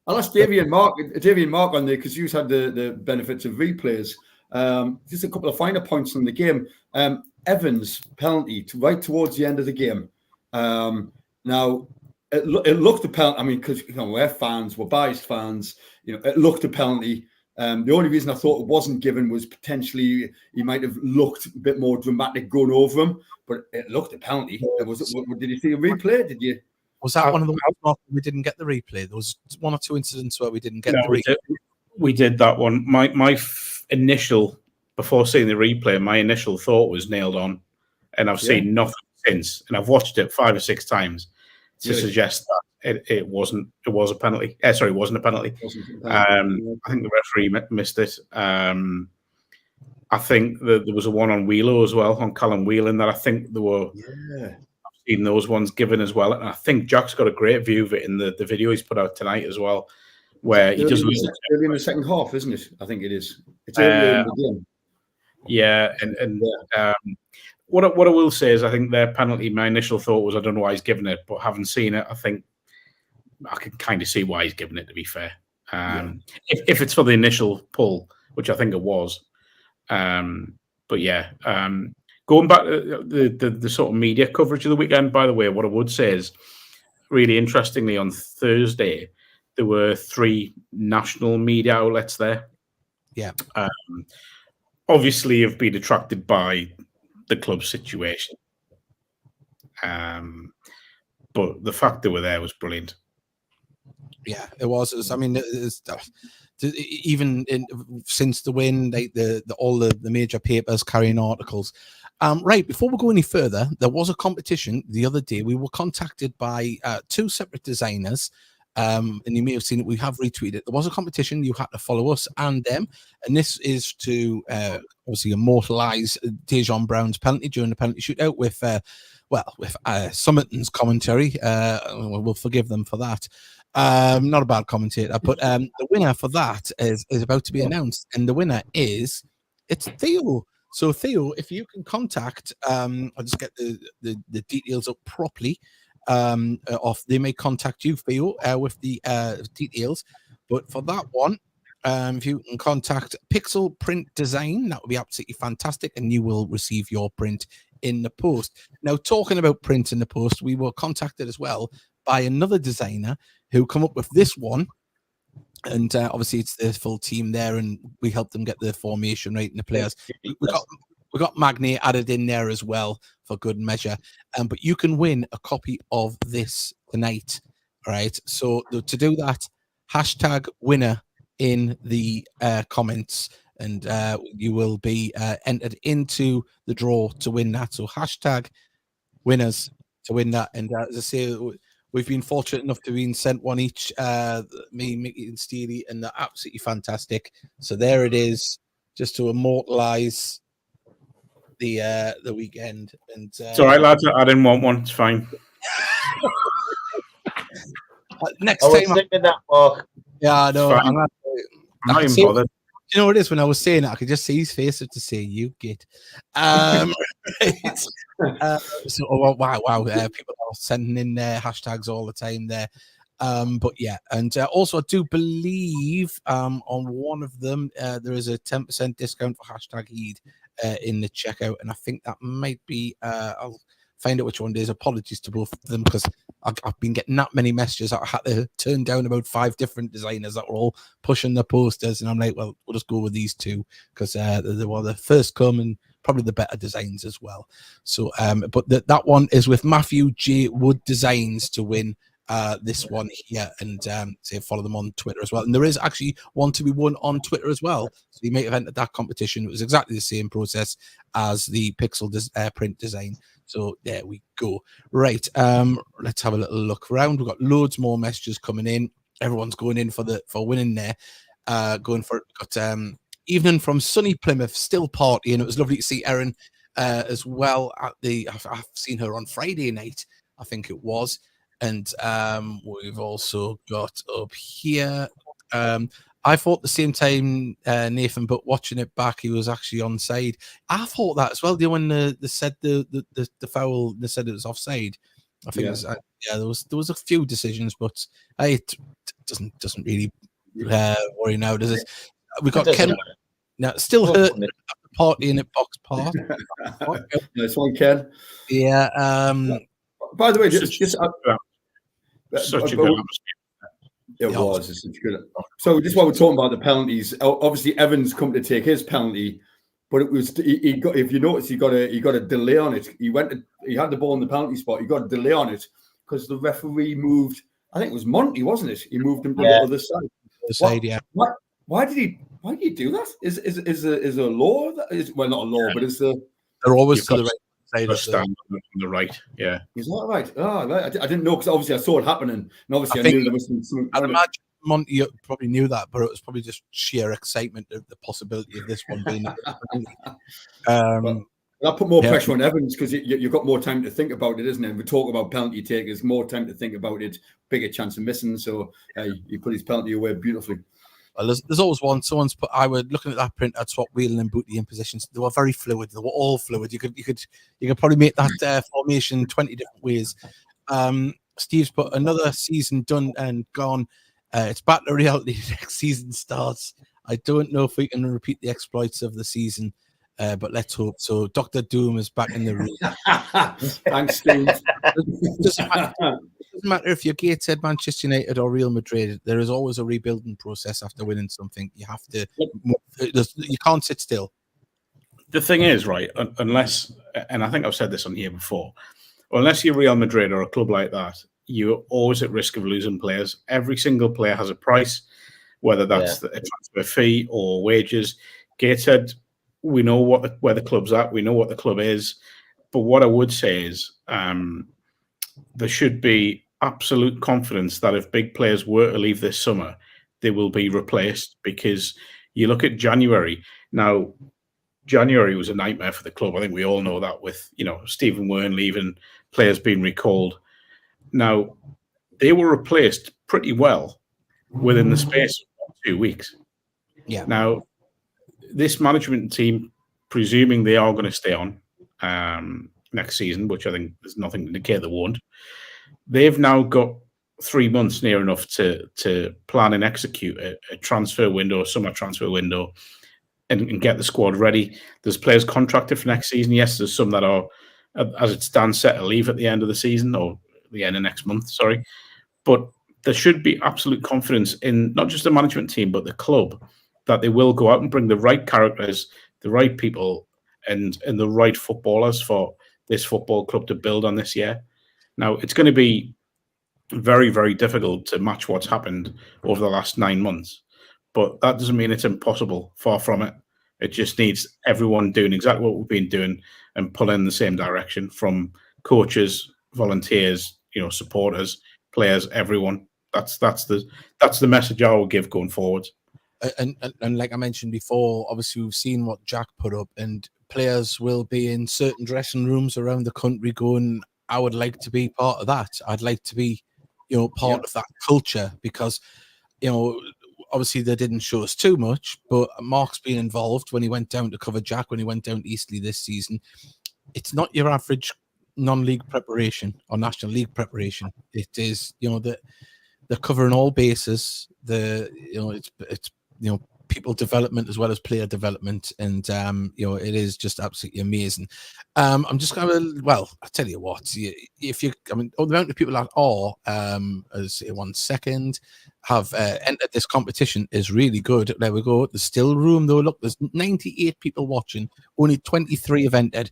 I'll ask Davey and Mark on there, because you've had the benefits of replays. Just a couple of finer points on the game. Evans penalty right towards the end of the game. Now it looked a penalty. I mean, because we're biased fans. It looked a penalty. The only reason I thought it wasn't given was potentially he might have looked a bit more dramatic going over him, but it looked a penalty. Did you see a replay? Did you? Was that one of the ones we didn't get the replay? There was 1 or 2 incidents where we didn't get the replay. We did that one. My initial, before seeing the replay, my initial thought was nailed on, and I've seen nothing since. And I've watched it 5 or 6 times to suggest that it wasn't a penalty. Sorry, it wasn't a penalty. I think the referee missed it. I think that there was a one on Wheelo as well, on Callum Whelan, that I think there were. Yeah. Seen those ones given as well, and I think Jack's got a great view of it in the video he's put out tonight as well, where he doesn't early in the second half, isn't it? I think it is. It's early in the game. Yeah, and what I will say is, I think their penalty. My initial thought was, I don't know why he's given it, but having seen it, I think I can kind of see why he's given it. To be fair, if it's for the initial pull, which I think it was, but yeah. Going back to the sort of media coverage of the weekend, by the way, what I would say is, really interestingly, on Thursday, there were 3 national media outlets there. Yeah. Obviously, have been attracted by the club situation. But the fact they were there was brilliant. Yeah, it was. I mean, even since the win, all the major papers carrying articles. Right, before we go any further, there was a competition the other day. We were contacted by 2 separate designers, and you may have seen it. We have retweeted. There was a competition. You had to follow us and them, and this is to obviously immortalise Dejan Brown's penalty during the penalty shootout with Summerton's commentary. We'll forgive them for that. Not a bad commentator, but the winner for that is about to be announced, and the winner it's Theo. So Theo, if you can contact, I'll just get the details up properly. They may contact you, Theo, with the details. But for that one, if you can contact Pixel Print Design, that would be absolutely fantastic, and you will receive your print in the post. Now, talking about print in the post, we were contacted as well by another designer who come up with this one. And obviously, it's the full team there, and we helped them get the formation right and the players. We got Magni added in there as well for good measure. But you can win a copy of this tonight. All right. So to do that, hashtag winner in the comments, and you will be entered into the draw to win that. So hashtag winners to win that. And as I say, we've been fortunate enough to be sent one each, me, Mickey and Steely, and they're absolutely fantastic. So there it is, just to immortalise the weekend. And it's all right, lads. I didn't want one. It's fine. Next time, thinking that, Mark. Yeah, I know. I'm not even bothered. you know what it is? When I was saying it, I could just see his face to say "you git." So wow, people are sending in their hashtags all the time there. But yeah, and also I do believe on one of them there is a 10% discount for hashtag Heed in the checkout, and I think that might be I'll find out which one it is. Apologies to both of them because I've been getting that many messages. I had to turn down about 5 different designers that were all pushing the posters, and I'm like, well, we'll just go with these 2 because they were the first come and probably the better designs as well. So, but that one is with Matthew J. Wood Designs to win this one here, and say follow them on Twitter as well. And there is actually one to be won on Twitter as well. So you may have entered that competition. It was exactly the same process as the Pixel print design. So there we go. Right. Let's have a little look around. We've got loads more messages coming in. Everyone's going in for winning there. Going for it. Got evening from sunny Plymouth, still partying. It was lovely to see Erin as well at I've seen her on Friday night, I think it was. And we've also got up here. I thought the same time, Nathan, but watching it back, he was actually onside. I thought that as well. When they said the foul, they said it was offside. I think it was, there was a few decisions, but it doesn't really worry now, does it? We got Ken now still hurt party in at Box Park. Nice one, Ken. Yeah. By the way, such a good atmosphere. It was. It's such good. So just while we're talking about the penalties, obviously Evans come to take his penalty, but it was he got. If you notice, he got a delay on it. He had the ball in the penalty spot. He got a delay on it because the referee moved. I think it was Monty, wasn't it? He moved him to the other side. Why did he do that? Is a law that is, well, not a law, but is the they're always to the right side. Stand on the right, yeah. Is that right? Oh, right. I didn't know because obviously I saw it happening, and obviously I knew there was something. I'd imagine Monty probably knew that, but it was probably just sheer excitement of the possibility of this one being. That put more pressure on Evans because you've got more time to think about it, isn't it? We talk about penalty takers, more time to think about it, bigger chance of missing. So he put his penalty away beautifully. Well, there's always one. I was looking at that print. I'd swap Whelan and Booty in positions. They were very fluid. They were all fluid. You could probably make that formation 20 different ways. Steve's put another season done and gone. It's back to reality. Next season starts. I don't know if we can repeat the exploits of the season, but let's hope so. Dr. Doom is back in the room. Thanks, Steve. Doesn't matter if you're Gateshead, Manchester United, or Real Madrid. There is always a rebuilding process after winning something. You have to. You can't sit still. The thing is, right? Unless, and I think I've said this on here before, unless you're Real Madrid or a club like that, you're always at risk of losing players. Every single player has a price, whether that's a transfer fee or wages. Gateshead, we know where the club's at. We know what the club is. But what I would say is, there should be absolute confidence that if big players were to leave this summer, they will be replaced, because you look at January. Now, January was a nightmare for the club. I think we all know that, with Stephen Wern leaving, players being recalled. Now, they were replaced pretty well within the space of 2 weeks. Yeah. Now, this management team, presuming they are going to stay on next season, which I think there's nothing to indicate they won't, they've now got 3 months near enough to plan and execute a transfer window, a summer transfer window, and get the squad ready. There's players contracted for next season. Yes, there's some that are, as it stands, set to leave at the end of the season, or the end of next month, sorry. But there should be absolute confidence in not just the management team, but the club, that they will go out and bring the right characters, the right people, and the right footballers for this football club to build on this year. Now, it's going to be very, very difficult to match what's happened over the last 9 months, but that doesn't mean it's impossible. Far from it. It just needs everyone doing exactly what we've been doing and pulling in the same direction, from coaches, volunteers, supporters, players, everyone. That's the message I will give going forward. And like I mentioned before, obviously we've seen what Jack put up, and players will be in certain dressing rooms around the country going, I would like to be part of that. I'd like to be, part of that culture, because, obviously they didn't show us too much, but Mark's been involved when he went down to cover Jack, when he went down to Eastleigh this season. It's not your average non-league preparation or National League preparation. It is, they're covering all bases. It's people development as well as player development, and it is just absolutely amazing. I'm just going to, I tell you what, the amount of people that are as one second have entered this competition is really good. There we go. There's still room though. Look, there's 98 people watching, only 23 have entered.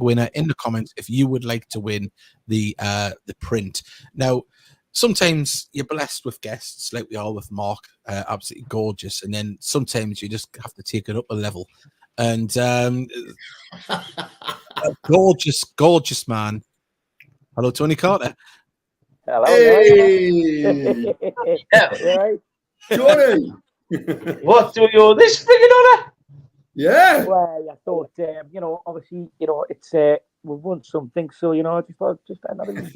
#winner in the comments if you would like to win the print. Now, sometimes you're blessed with guests like we are with Mark, absolutely gorgeous, and then sometimes you just have to take it up a level. And a gorgeous man. Hello, Tony Carter. Hello, Hey, right. Tony. What do you owe this friggin' honour? Yeah. Well, I thought, obviously, it's we've won something, so I just thought another one.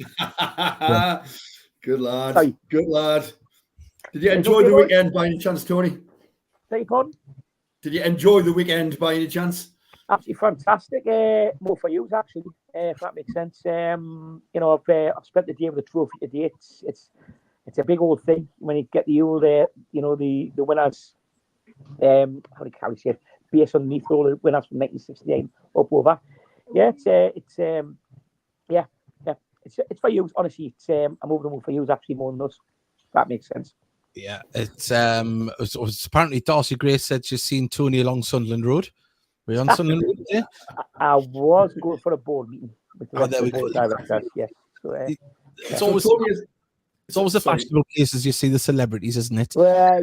Good lad. Sorry. Good lad. Did you enjoy the weekend by any chance, Tony? Take on. Did you enjoy the weekend by any chance? Absolutely fantastic. More for you, actually, if that makes sense. I've spent the day with the trophy today. It's a big old thing when you get the old, the winners. How do you say it? Based underneath all the winners from 1969 up over. Yeah, it's for you. Honestly, I'm over the moon for you. Actually, more than us. If that makes sense. Yeah, it's apparently Darcy Grace said she's seen Tony along Sunderland Road. Were you on Sunderland Road today? I was going for a board meeting with the board directors. Yes. So, it's always a fashionable case as you see the celebrities, isn't it? Well,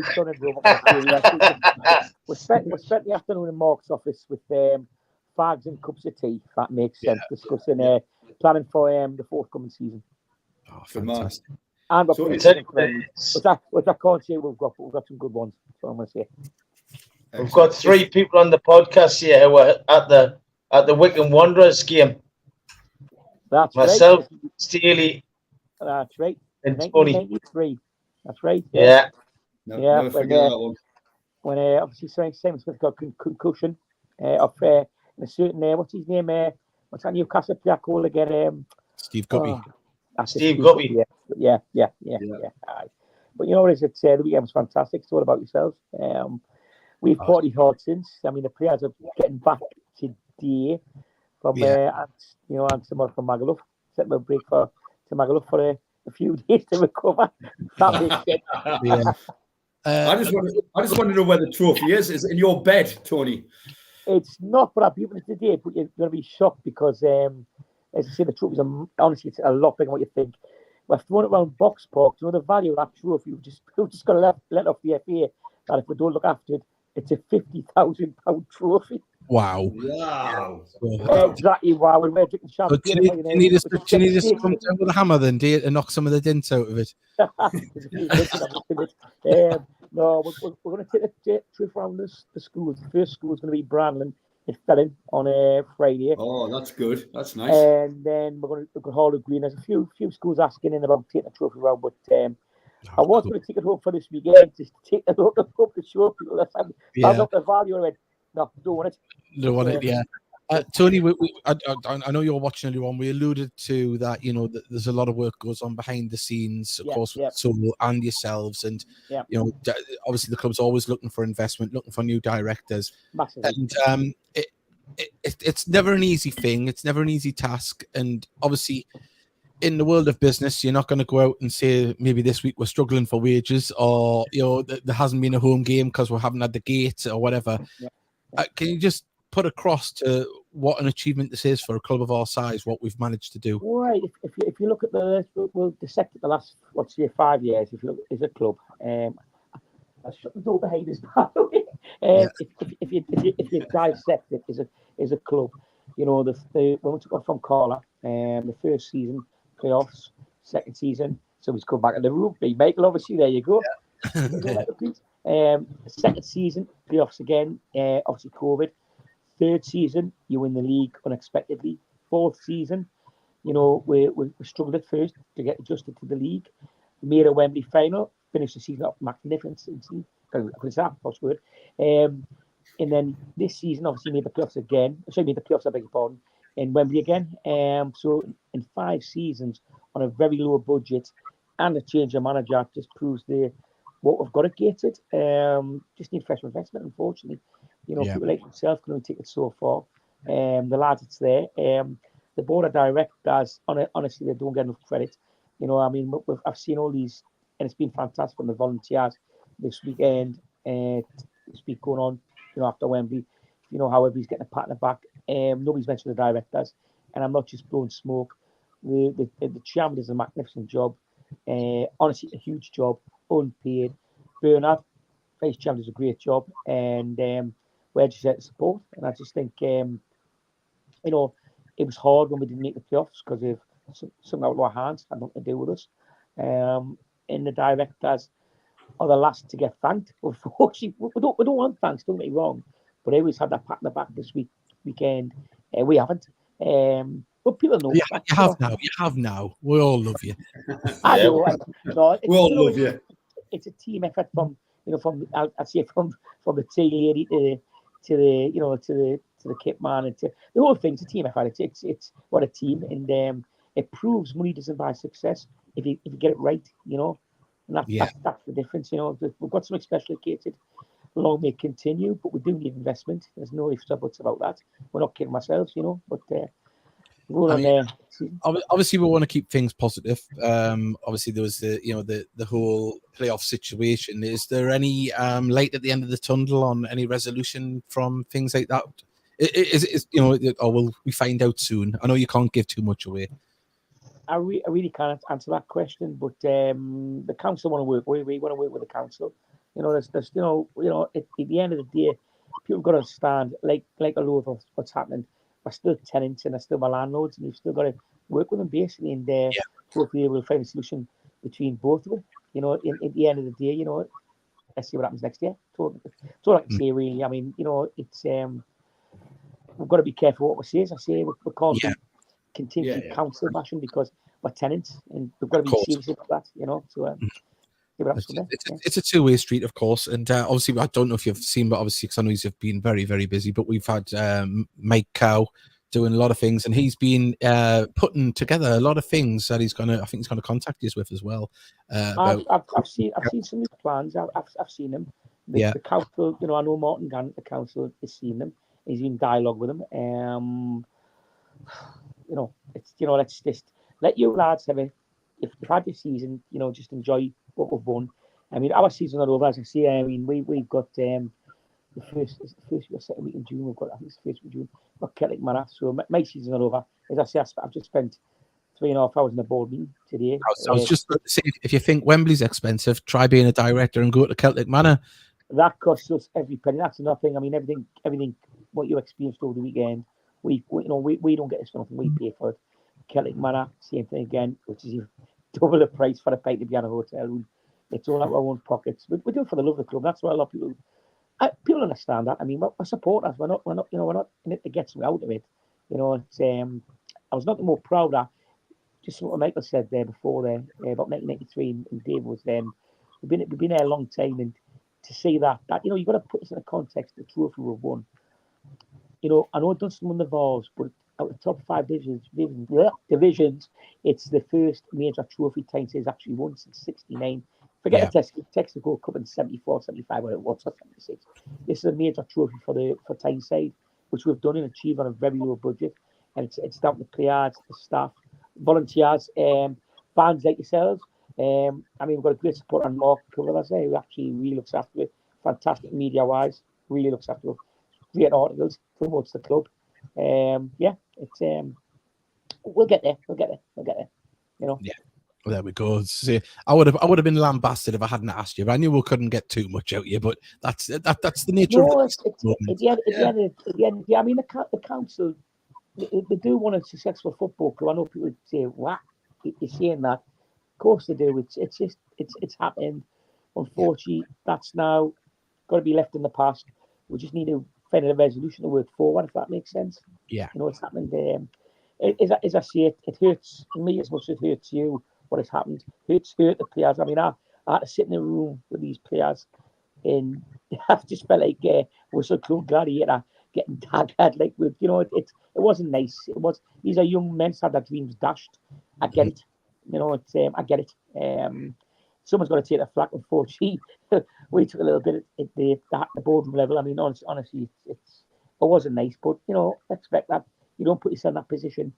we spent the afternoon in Mark's office with fags and cups of tea. If that makes sense. Discussing planning for the forthcoming season. Oh, fantastic! And which I can't say we've got some good ones. So I'm going to say. We've got 3 people on the podcast here who were at the Wycombe Wanderers game. That's myself, right. Steely. That's right. And Tony. 1993. That's right. Yeah. Never forget that one. When obviously Simon Smith got concussion of a certain what's his name? What's that Newcastle player called again? Steve Guppy. Steve Guppy. Yeah. Aye. But you know what it is? The weekend was fantastic. It's all about yourselves. We've partied hard since. I mean, the players are getting back today from and someone from Magaluf. Set them a break to Magaluf for a few days to recover. That makes sense. Yeah. I just want to know where the trophy is. Is it in your bed, Tony? It's not, but I've given it today. But you're going to be shocked because, as I say, the trophies are honestly it's a lot bigger than what you think. We've thrown it around Box Park. You know the value of that trophy. We've just got to let off the FA that if we don't look after it, it's a £50,000 trophy. Wow. Exactly. Wow. We're drinking champagne. Do you need us to come down with a hammer then, do you, and knock some of the dents out of it? No, we're going to take a trip around the schools. The first school is going to be Branlin in Felling on a Friday. Oh, that's good. That's nice. And then we're going to look at Hall of Green. There's a few schools asking in about taking a trophy around, but I was going to take it home for this weekend, just to take a look at the show people. That's not the value of it. No, don't want it. Don't want it, yeah. Tony, I know you're watching everyone. We alluded to that, that there's a lot of work goes on behind the scenes, of course, with Solo and yourselves. And, obviously the club's always looking for investment, looking for new directors. Massively. And it's never an easy thing. It's never an easy task. And obviously, in the world of business, you're not going to go out and say maybe this week we're struggling for wages, or there hasn't been a home game because we haven't had the gate or whatever. Can you just put across to what an achievement this is for a club of our size, what we've managed to do? Right. If you look at the last 5 years, if you look as a club, I shut the door behind us. By the way, if you dissect it as a club, when we took off from Carla, the first season playoffs, second season, so he's come back in the rugby. Michael, obviously, there you go. Second season playoffs again, obviously COVID. Third season, you win the league unexpectedly. Fourth season, we struggled at first to get adjusted to the league. Made a Wembley final, finished the season up magnificently. It's that first word. And then this season, obviously, made the playoffs again. Sorry, made the playoffs, I beg your pardon, in Wembley again. So in 5 seasons on a very low budget and a change of manager just proves what we've got at Gateshead. Just need fresh investment, unfortunately. People like myself can only take it so far. The lads, it's there. The board of directors, honestly, they don't get enough credit. I've seen all these, and it's been fantastic from the volunteers this weekend, this week going on, after Wembley. How everybody's getting a pat on the back. Nobody's mentioned the directors, and I'm not just blowing smoke. The chairman does a magnificent job. Honestly, a huge job, unpaid. Bernard, vice chairman, does a great job, and we're just there to support. And I just think, it was hard when we didn't make the playoffs because of something out of our hands, had nothing to do with us. And the directors are the last to get thanked. Unfortunately, we don't want thanks, don't get me wrong, but they always had that pat in the back this weekend. We haven't. But people know. You have now. We all love you. I know. We all love you. It's a team effort from I'd say from the tea lady to the kit man and to the whole thing. It's a team effort. It's what a team, and it proves money doesn't buy success if you get it right. And that's the difference. We've got something special at Gateshead. Long may it continue, but we do need investment. There's no ifs or buts about that. We're not kidding ourselves, but. Obviously, we want to keep things positive. Obviously, there was the whole playoff situation. Is there any light at the end of the tunnel on any resolution from things like that? Or will we find out soon? I know you can't give too much away. I really can't answer that question, but the council want to work. We want to work with the council. There's at the end of the day, people got to understand, like a lot of what's happening. We're still tenants and they're still my landlords, and you've still got to work with them basically, and hopefully we'll find a solution between both of them. At the end of the day, let's see what happens next year. That's all I can say, really. I mean, it's we've got to be careful what we say. As I say, we can't continue council bashing because we're tenants, and we've got to be serious about that. So. It's a two-way street, of course, and obviously I don't know if you've seen, but obviously because I know you've been very, very busy. But we've had Mike Cow doing a lot of things, and he's been putting together a lot of things that I think he's gonna contact you with as well. I've seen some of his plans. I've seen them. The council, I know Martin Gann at the council has seen them. He's in dialogue with them. Let's just let you lads have it. If you've had your season, just enjoy what we've won. I mean, our season's not over, as I say. I mean, we've got the first week or second week in June. I think it's the first week of June. We've got Celtic Manor, so my season's not over. As I say, I've just spent 3.5 hours in a board meeting today. I was just about to say, if you think Wembley's expensive, try being a director and go to Celtic Manor. That costs us every penny. That's nothing. I mean, everything what you experienced over the weekend, we don't get this for nothing. We pay for it. Celtic Manor, same thing again, which is double the price for a pint to be in a hotel room. It's all out of our own pockets. We do it for the love of the club. That's why a lot of people understand that. I mean, we're supporters. We're not in it to get something out of it. It's I was nothing more proud of. Just what Michael said there before there about 1993, and Dave was then. We've been there a long time, and to see that you've got to put this in the context of the trophy we've won. I know it doesn't win the Vols, but out of the top 5 divisions, it's the first major trophy Tyneside has actually won since '69. Forget the Texaco Cup in '74, '75, whatever it was, or '76. This is a major trophy for Tyneside, which we've done and achieved on a very low budget, and it's down to the players, the staff, volunteers, fans like yourselves. I mean, we've got a great support on Mark Cover, who actually really looks after it. Fantastic media-wise, really looks after it. Great articles, promotes the club. It's we'll get there. Yeah. Well, there we go. See, I would have been lambasted if I hadn't asked you, but I knew we couldn't get too much out of you. But that's the nature of it. At the end, I mean, the council they do want a successful football club. I know people say, "What you're saying that?" Of course they do. It's happened. Unfortunately, that's now got to be left in the past. We just need to find a resolution to work forward, if that makes sense. Yeah. It's happened. As I say, it hurts me as much as it hurts you. What has happened hurt the players. I mean, I had to sit in a room with these players and I just felt like we're so cool gladiator getting tagged like with it wasn't nice. These are young men had their dreams dashed. I get it. I get it. Someone's got to take the flak. Unfortunately, we took a little bit at the boardroom level. I mean, honestly, it wasn't nice. But expect that. You don't put yourself in that position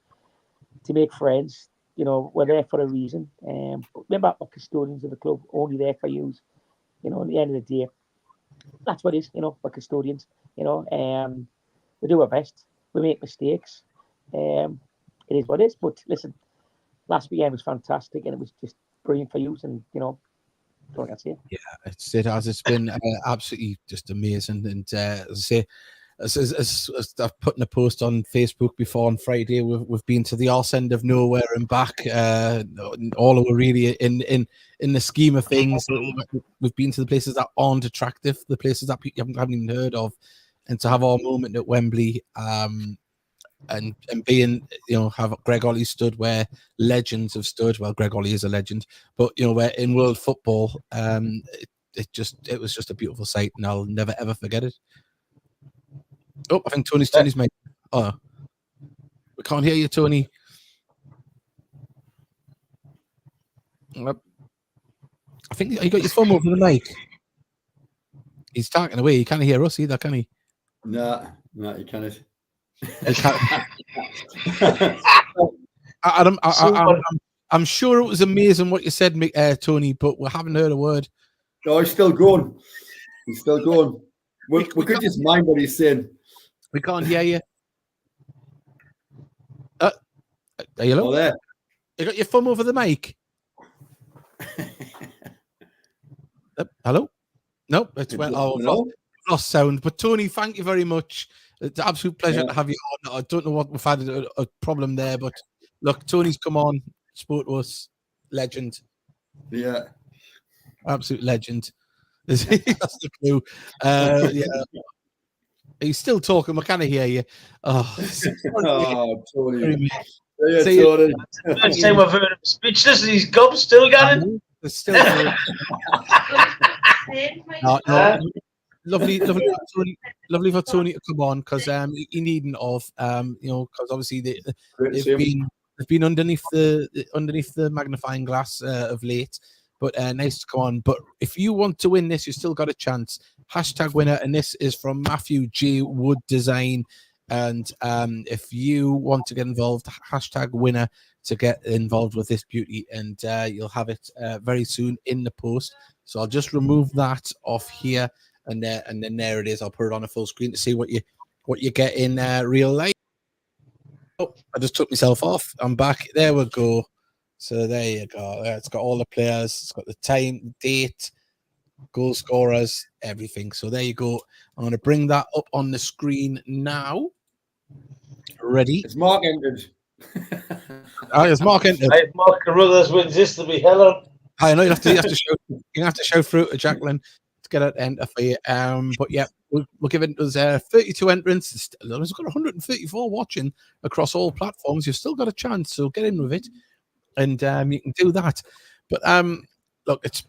to make friends. We're there for a reason. But remember, we're custodians of the club, only there for you. At the end of the day, that's what it is. We're custodians. We do our best. We make mistakes. It is what it is. But listen, last weekend was fantastic, and it was just brilliant for you. And what I say. Yeah, it's been absolutely just amazing. And as I say, as I've put in a post on Facebook before on Friday, we've been to the arse end of nowhere and back. All of really in the scheme of things, we've been to the places that aren't attractive, the places that people haven't even heard of, and to have our moment at Wembley, and being, have Greg Ollie stood where legends have stood. Well, Greg Ollie is a legend, but where in world football, it was just a beautiful sight, and I'll never ever forget it. Oh, I think Tony's mate. Oh, we can't hear you, Tony. I think you got your thumb over the mic. He's talking away. He can't hear us either, can he? No, you can't. I'm sure it was amazing what you said, Tony, but we haven't heard a word. No, he's still going. We could just mind what he's saying. We can't hear you. Are you Oh, there. You got your thumb over the mic? Hello? Nope, it's went. Lost sound. But Tony, thank you very much. It's an absolute pleasure to have you on. I don't know what we've had a problem there, but look, Tony's come on, spoke to us, legend. Yeah, absolute legend. That's the clue. Yeah, he's still talking. I can't hear you. Tony. Tony. First time I've heard him speechless, and he's gob's still going. There's still. Lovely for Tony to come on, because he needn't of because obviously they've been underneath the magnifying glass of late, but nice to come on. But if you want to win this, you still got a chance. #winner, and this is from Matthew J. Wood Design. And if you want to get involved, #winner to get involved with this beauty, and you'll have it very soon in the post. So I'll just remove that off here. And then there it is. I'll put it on a full screen to see what you get in real life. Oh, I just took myself off. I'm back. There we go. So there you go. It's got all the players. It's got the time, the date, goal scorers, everything. So there you go. I'm going to bring that up on the screen now. Ready? It's Mark entered. It's Mark entered. Mark Carruthers wins this to be hell. I know you have to show through to Jacqueline to get it enter for you. But yeah, we'll give it. There's 32 entrants. There's got 134 watching across all platforms. You've still got a chance, so get in with it, and you can do that. But look, it's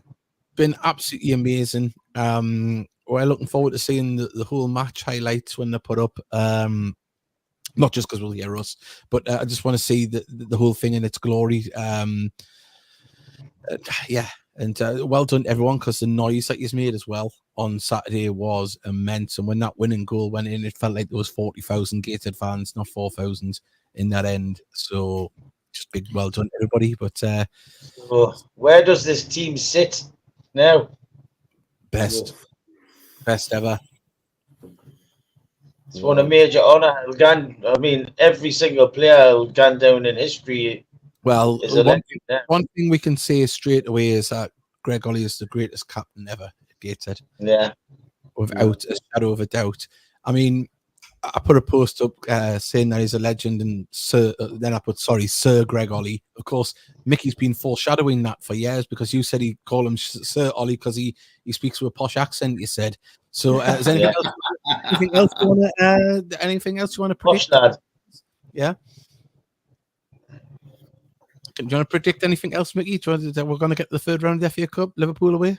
been absolutely amazing. We're looking forward to seeing the whole match highlights when they're put up. Not just because we'll hear us, but I just want to see the whole thing in its glory. Yeah, and well done everyone, because the noise that you've made as well on Saturday was immense. And when that winning goal went in, it felt like there was 40,000 Gateshead fans, not 4,000 in that end. So just big well done everybody. But where does this team sit now? Best ever. It's won a major honour. I mean, every single player who's gone down in history. Well, is one thing we can say straight away is that Greg Ollie is the greatest captain ever at Gateshead. Yeah. Without a shadow of a doubt. I mean, I put a post up saying that he's a legend, and then I put, Sir Greg Ollie. Of course, Mickey's been foreshadowing that for years, because you said he called him Sir Ollie because he speaks with a posh accent, you said. So is anything else you want to predict? Yeah. Do you want to predict anything else, Mickey? We're going to get the third round of the FA Cup, Liverpool away?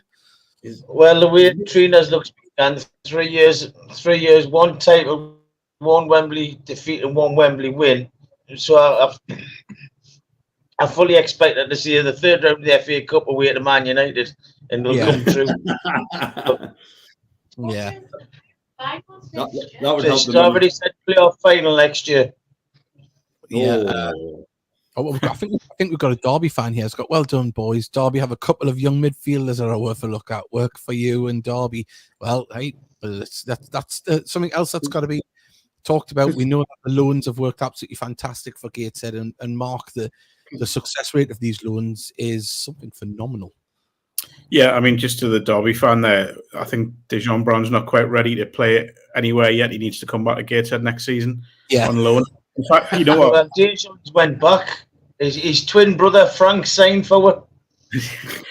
Well, the way Trina's looks, and 3 years, 3 years, one title, one Wembley defeat and one Wembley win. So I fully expected to see the third round of the FA Cup away to Man United, and they'll come through. Yeah. that would help She's them. already said playoff final next year. Yeah. I think we've got a Derby fan here. It's got well done, boys. Derby have a couple of young midfielders that are worth a look at. Work for you and Derby. Well, hey, that's something else that's got to be talked about. We know that the loans have worked absolutely fantastic for Gateshead, and Mark, the success rate of these loans is something phenomenal. Yeah, I mean, just to the Derby fan there, I think Dejan Brown's not quite ready to play anywhere yet. He needs to come back to Gateshead next season on loan. In fact, you know what? Well, Dejan's went back. His twin brother Frank signed for it.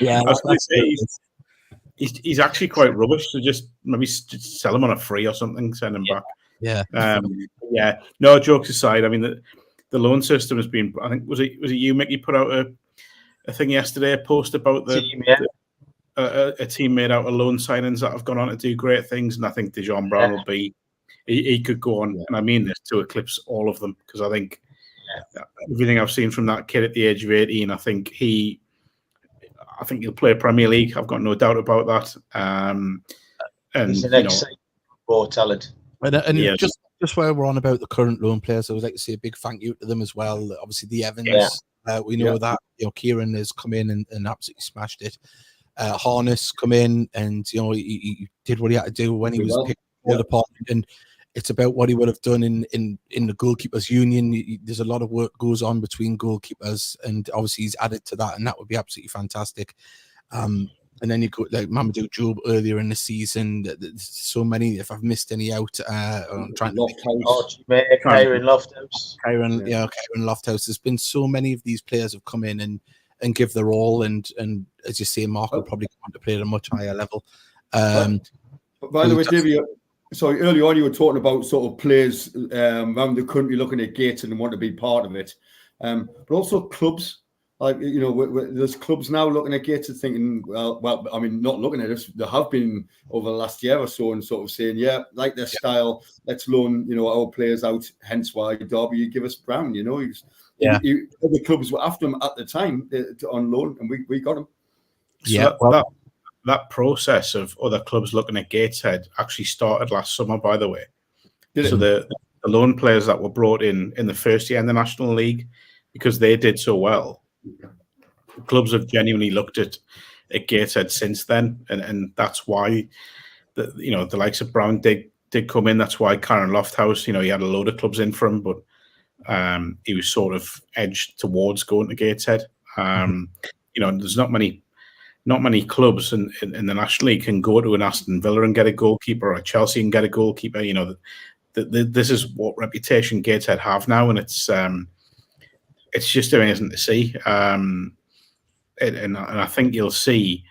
Yeah, I was going to say he's actually quite rubbish. So just maybe sell him on a free or something, send him back. Yeah. Yeah. No, jokes aside, I mean the loan system has been. I think was it you, Mickey, put out a thing yesterday, a post about a team made out of loan signings that have gone on to do great things, and I think Dejan Brown will be. He could go on, and I mean this, to eclipse all of them, because I think everything I've seen from that kid at the age of 18, I think he'll play Premier League. I've got no doubt about that. And he's an exciting raw talent. And just while we're on about the current loan players, I would like to say a big thank you to them as well. Obviously, the Evans, we know that Kieran has come in and absolutely smashed it. Harness come in, and he did what he had to do when he was picked for the department, and it's about what he would have done in the goalkeepers union. There's a lot of work goes on between goalkeepers, and obviously he's added to that, and that would be absolutely fantastic. And then you go like Mamadou Job earlier in the season. So many, if I've missed any out, I'm trying to Kyron Lofthouse. Kyron Lofthouse. There's been so many of these players have come in and give their all, and as you say, Mark will probably want to play at a much higher level. By the way, Davey, sorry, early on you were talking about sort of players around the country looking at Gateshead and want to be part of it, but also clubs. Like, there's clubs now looking at Gateshead thinking, well, I mean, not looking at us. There have been over the last year or so, and sort of saying, like their style, let's loan, our players out. Hence why Derby, you give us Brown. Other clubs were after him at the time on loan, and we got him. So that process of other clubs looking at Gateshead actually started last summer, by the way. So the loan players that were brought in the first year in the National League, because they did so well, clubs have genuinely looked at Gateshead since then, and that's why the likes of Brown did come in. That's why Karen Lofthouse, he had a load of clubs in for him, but he was sort of edged towards going to Gateshead. There's not many clubs in the National League can go to an Aston Villa and get a goalkeeper, or a Chelsea and get a goalkeeper. This is what reputation Gateshead have now, and it's just amazing to see. And I think you'll see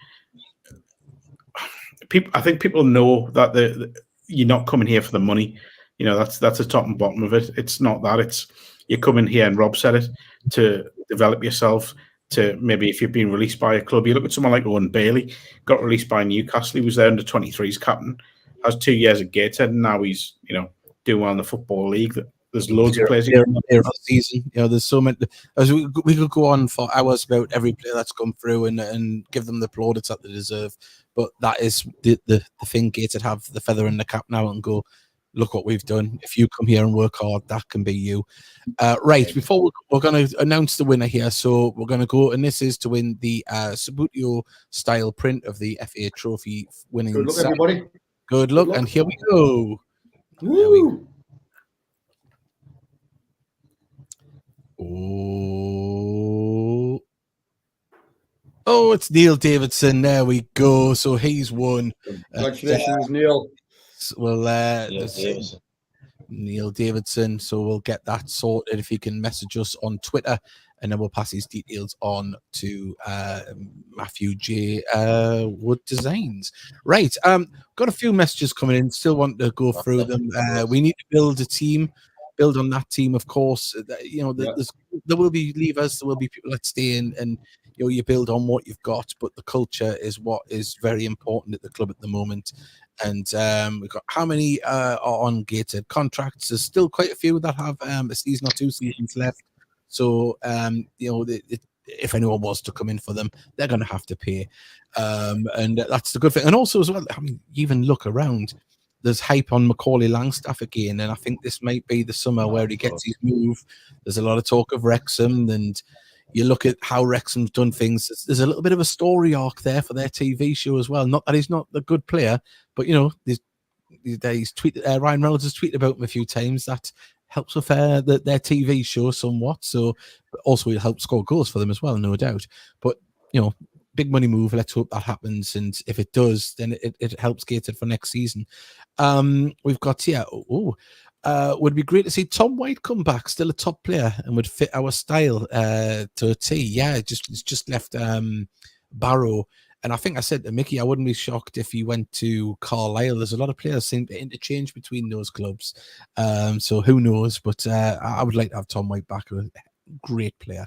people. I think people know that you're not coming here for the money. That's the top and bottom of it. It's not that. It's you're coming here, and Rob said it, to develop yourself. To maybe if you've been released by a club, you look at someone like Owen Bailey, got released by Newcastle. He was there under 23s captain, has 2 years at Gateshead, and now he's doing well in the Football League. There's loads of players here season. There's so many. As we could go on for hours about every player that's come through and give them the plaudits that they deserve. But that is the thing. Gateshead have the feather in the cap now and go, look what we've done. If you come here and work hard, that can be you. Right, before we're going to announce the winner here. So we're going to go, and this is to win the Sabutio style print of the FA Trophy winning. Good luck, everybody. Good luck, and here we go. Woo! Oh, it's Neil Davidson. There we go. So he's won. Congratulations, Neil. Well, Neil Davidson. So we'll get that sorted if he can message us on Twitter, and then we'll pass his details on to Matthew J. Wood Designs. Right. Got a few messages coming in. Still want to go through them. We need to build a team. Build on that team, of course. There will be leavers. There will be people that stay in, and you build on what you've got, but the culture is what is very important at the club at the moment. And we've got how many are on gated contracts? There's still quite a few that have a season or 2 seasons left. So if anyone was to come in for them, they're going to have to pay, and that's the good thing. And also as well, I mean, you even look around. There's hype on Macaulay Langstaff again, and I think this might be the summer where he gets his move. There's a lot of talk of Wrexham, and you look at how Wrexham's done things. There's a little bit of a story arc there for their TV show as well. Not that he's not a good player, but he's tweeted. Ryan Reynolds has tweeted about him a few times. That helps with their TV show somewhat. So, but also it helps score goals for them as well, no doubt. But big money move. Let's hope that happens, and if it does, then it helps Gateshead for next season. We've got would be great to see Tom White come back, still a top player, and would fit our style to a T. Yeah, it's just left Barrow, and I think I said to Mickey, I wouldn't be shocked if he went to Carlisle. There's a lot of players seem to interchange between those clubs, so who knows? But I would like to have Tom White back, a great player.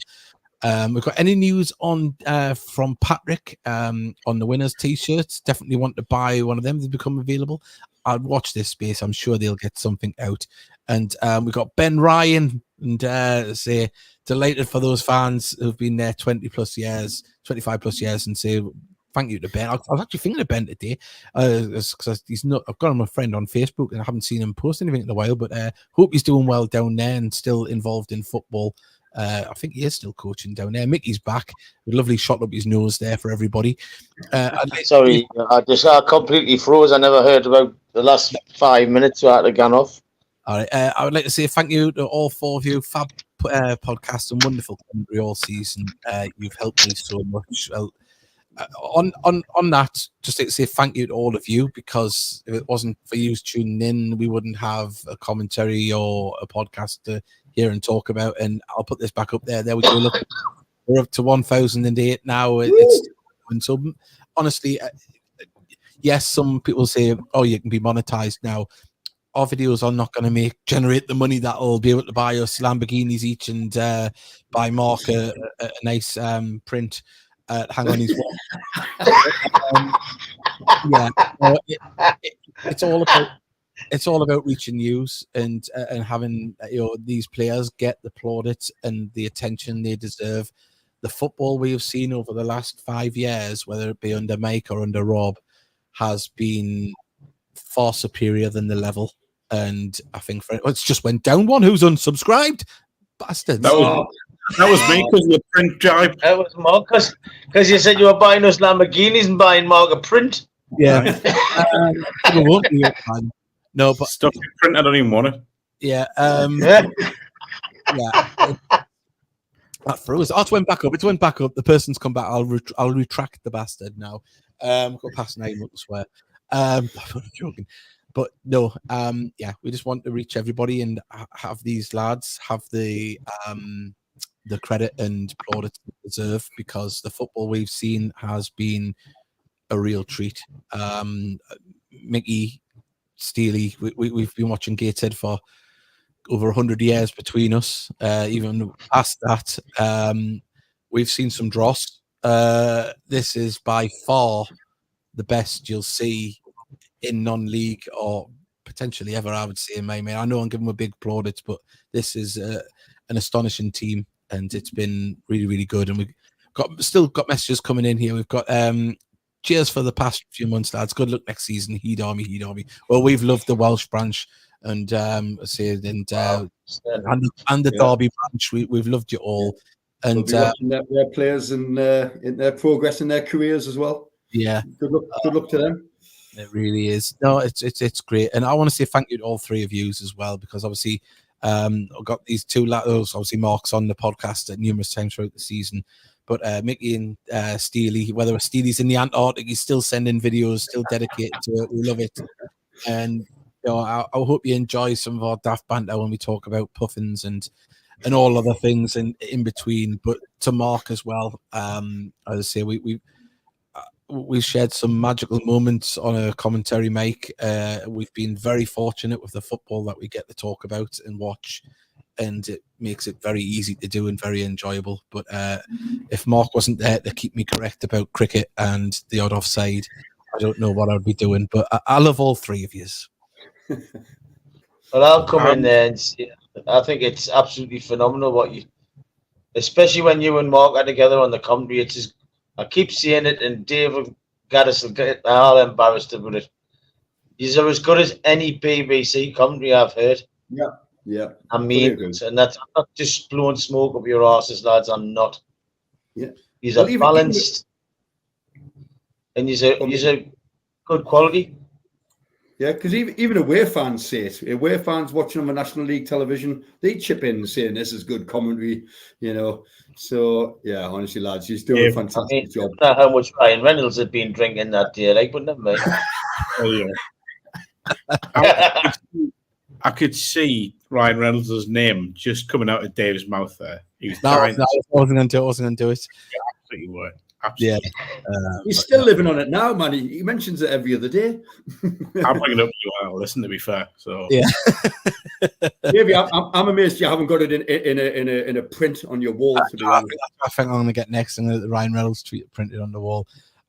We've got any news on from Patrick on the winners t-shirts? Definitely want to buy one of them. They become available. I'll watch this space. I'm sure they'll get something out. And we've got Ben Ryan, and say delighted for those fans who've been there 25 plus years, and say thank you to Ben. I was actually thinking of Ben today because he's not. I've got him a friend on Facebook and I haven't seen him post anything in a while. But hope he's doing well down there and still involved in football. I think he is still coaching down there. Mickey's back. A lovely shot up his nose there for everybody. Sorry, I completely froze. I never heard about the last 5 minutes so I had to gone off. All right. I would like to say thank you to all 4 of you. Fab podcast and wonderful commentary all season. You've helped me so much. Well, on that, just like to say thank you to all of you, because if it wasn't for you tuning in, we wouldn't have a commentary or a podcast to hear and talk about. And I'll put this back up there. There we go. Look, we're up to 1,008 now. It's so honestly, yes, some people say, "Oh, you can be monetized now." Our videos are not going to generate the money that will be able to buy us Lamborghinis each and buy Mark a nice print. Hang on his wall. It's all about reaching news and having these players get the plaudits and the attention they deserve. The football we have seen over the last 5 years, whether it be under Mike or under Rob, has been far superior than the level. And I think it's just went down one. Who's unsubscribed? Bastards. That was me because of the print jibe. That was Mark, because you said you were buying us Lamborghinis and buying Mark a print. Yeah. No, but stuff you print, I don't even want it. Yeah. That froze. Oh, it went back up. It went back up. The person's come back. I'll retract the bastard now. Got past 9 months, swear. I'm joking. But no, we just want to reach everybody and have these lads have the credit and plaudits they deserve, because the football we've seen has been a real treat. Mickey, Steely, we've been watching Gateshead for over 100 years between us. Even past that, we've seen some dross. This is by far the best you'll see in non-league or potentially ever, I would say, in my man. I know I'm giving them a big plaudits, but this is an astonishing team, and it's been really, really good. And we've still got messages coming in here. We've got cheers for the past few months, lads. Good luck next season. Heed Army. Well, we've loved the Welsh branch and the Derby branch. We've loved you all. And their players in their progress in their careers as well. Yeah. Good luck to them. It really is. No, it's great. And I want to say thank you to all 3 of you as well, because obviously I've got these 2 lads. Obviously Mark's on the podcast at numerous times throughout the season. But Mickey and Steely, whether Steely's in the Antarctic, he's still sending videos, still dedicated to it. We love it. And I hope you enjoy some of our daft banter when we talk about puffins and all other things in between. But to Mark as well, as I say, we've shared some magical moments on a commentary mic. We've been very fortunate with the football that we get to talk about and watch. and it makes it very easy to do and very enjoyable. But if Mark wasn't there to keep me correct about cricket and the odd offside, I don't know what I'd be doing. But I love all three of yous. Well, I'll come in there and see. I think it's absolutely phenomenal what you, especially when you and Mark are together on the commentary. It's just, I keep saying it, and Dave Gaddis will get all embarrassed about it. These are as good as any BBC commentary I've heard. Yeah. I mean, and that's I'm not just blowing smoke up your asses, lads. I'm not. Yeah. These are balanced, and these are good quality. Yeah, because even away fans say it. Away fans watching on the National League television, they chip in saying this is good commentary, you know. So yeah, honestly, lads, he's doing a fantastic job. I don't know how much Ryan Reynolds had been drinking that day, like, but never mind. Oh yeah. I could see Ryan Reynolds' name just coming out of Dave's mouth there. He was I wasn't going to do it. Yeah, absolutely were. Absolutely. Yeah. He's still living on it now, man. He mentions it every other day. I'm bringing it up to you while I listen, to be fair. So yeah. Maybe I'm amazed you haven't got it in a print on your wall. To be honest. I think I'm going to get next and the Ryan Reynolds tweet printed on the wall.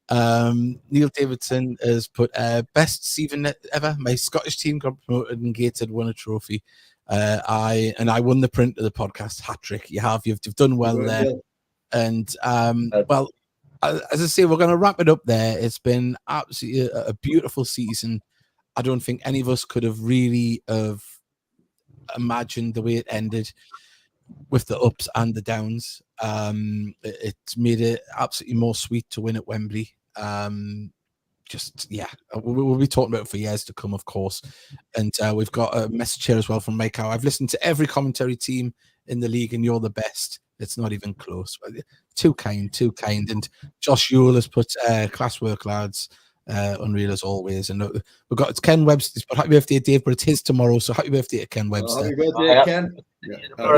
Neil Davidson has put best season ever. My Scottish team got promoted and Gateshead won a trophy. I won the print of the podcast hat trick. You've done well there. And well, as I say, we're going to wrap it up there. It's been absolutely a beautiful season. I don't think any of us could have really imagined the way it ended, with the ups and the downs. It's made it absolutely more sweet to win at Wembley. We'll be talking about it for years to come, of course. And we've got a message here as well from Mike Howe. I've listened to every commentary team in the league and you're the best. It's not even close. Too kind. And Josh Ewell has put class work, lads. Unreal as always. And we've got Ken Webster's, but happy birthday, Dave, but it is tomorrow, so happy birthday to Ken Webster. Happy birthday, Ken.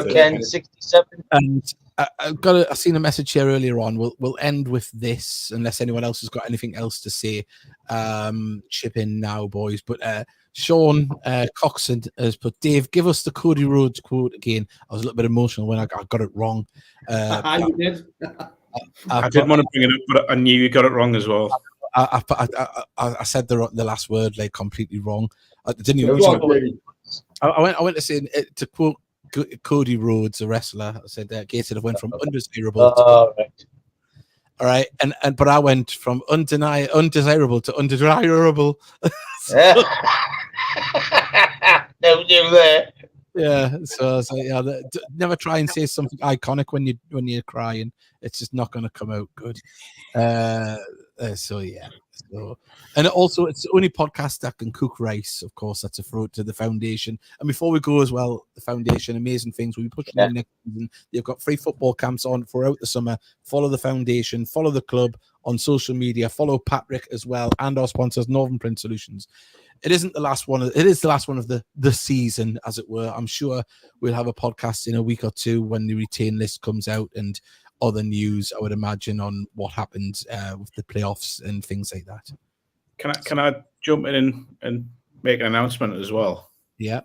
Ken, 67. And I seen a message here earlier on. We'll end with this, unless anyone else has got anything else to say. Chip in now, boys. But Sean Coxon has put, Dave, give us the Cody Rhodes quote again. I was a little bit emotional when I got it wrong. You did. I didn't want to bring it up, but I knew you got it wrong as well. I said the last word like completely wrong. I didn't even. I went to say to quote Cody Rhodes, a wrestler. I said Gateshead have went from undesirable. Right. All right, but I went from undesirable to undesirable. No, there. Yeah, so yeah, never try and say something iconic when you're crying. It's just not going to come out good. So yeah. And also, it's the only podcast that can cook rice. Of course, that's a throat to the foundation. And before we go as well, the foundation, amazing things. We'll be pushing in next season. They've got free football camps on throughout the summer. Follow the foundation, follow the club on social media, follow Patrick as well, and our sponsors, Northern Print Solutions. It isn't the last one. It is the last one of the season, as it were. I'm sure we'll have a podcast in a week or two when the retain list comes out and other news, I would imagine, on what happened with the playoffs and things like that. Can I jump in and make an announcement as well? Yeah.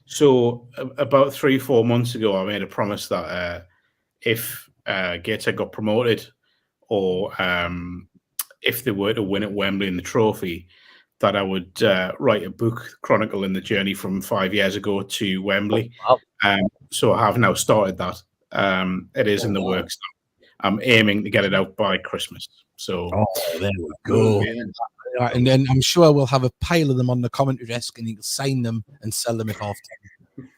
So about 3-4 months ago, I made a promise that if Gateshead got promoted, or if they were to win at Wembley in the trophy, that I would write a book chronicling the journey from 5 years ago to Wembley. So I have now started that. It is in the works. I'm aiming to get it out by Christmas. So there we go. And then I'm sure we'll have a pile of them on the commentary desk, and you can sign them and sell them at half time.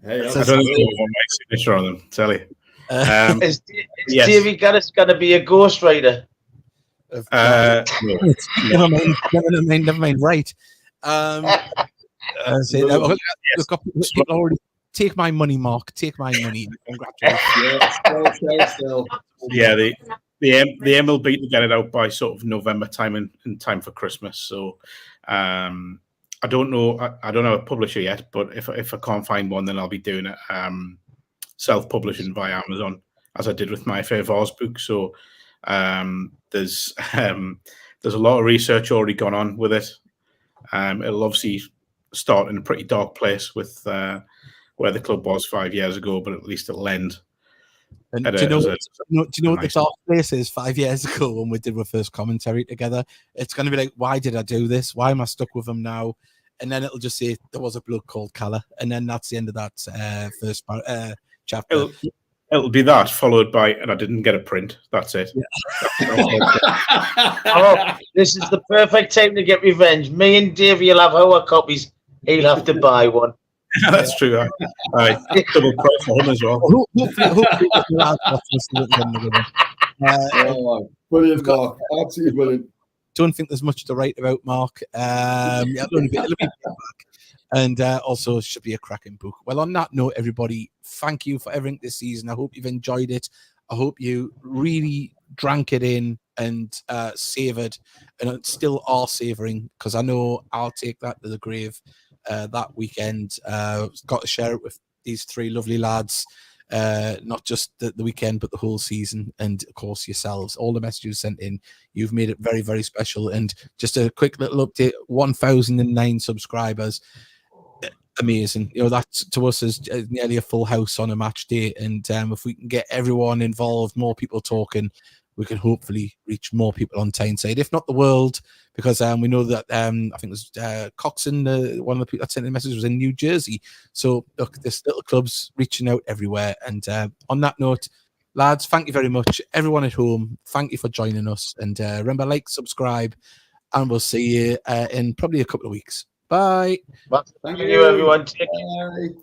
I don't know if I want my signature on them. Tell you. Is Davey Gaddis going to be a ghostwriter? No. Never mind. Right. People already take my money, Mark. Take my money. Congratulations. Yeah, the aim will be to get it out by sort of November time in time for Christmas. So I don't know. I don't have a publisher yet, but if I can't find one, then I'll be doing it self-publishing via Amazon, as I did with my FA Vars book. So there's a lot of research already gone on with it. It'll obviously start in a pretty dark place with where the club was 5 years ago, but at least it'll end. And do you know what the dark place is 5 years ago when we did our first commentary together? It's going to be like, why did I do this? Why am I stuck with him now? And then it'll just say there was a bloke called Calla, and then that's the end of that first chapter. It'll be that followed by, and I didn't get a print. That's it. Oh, this is the perfect time to get revenge. Me and Dave will have our copies. He'll have to buy one. That's true. Double price for him as well. Brilliant, Mark. Absolutely brilliant. Don't think there's much to write about, Mark. It'll be back. And also should be a cracking book. Well, on that note, everybody, thank you for everything this season. I hope you've enjoyed it. I hope you really drank it in and savoured, and still are savouring, because I know I'll take that to the grave that weekend. Got to share it with these three lovely lads, not just the weekend, but the whole season. And of course, yourselves, all the messages sent in, you've made it very, very special. And just a quick little update: 1,009 subscribers. Amazing. You know, that to us is nearly a full house on a match day. And if we can get everyone involved, more people talking, we can hopefully reach more people on Tyneside, if not the world, because we know that I think it was Coxon, one of the people that sent the message, was in New Jersey. So look, this little club's reaching out everywhere. And on that note, lads, thank you very much. Everyone at home, thank you for joining us. And remember, like, subscribe, and we'll see you in probably a couple of weeks. Bye. Well, thank you, everyone. Take care. Bye.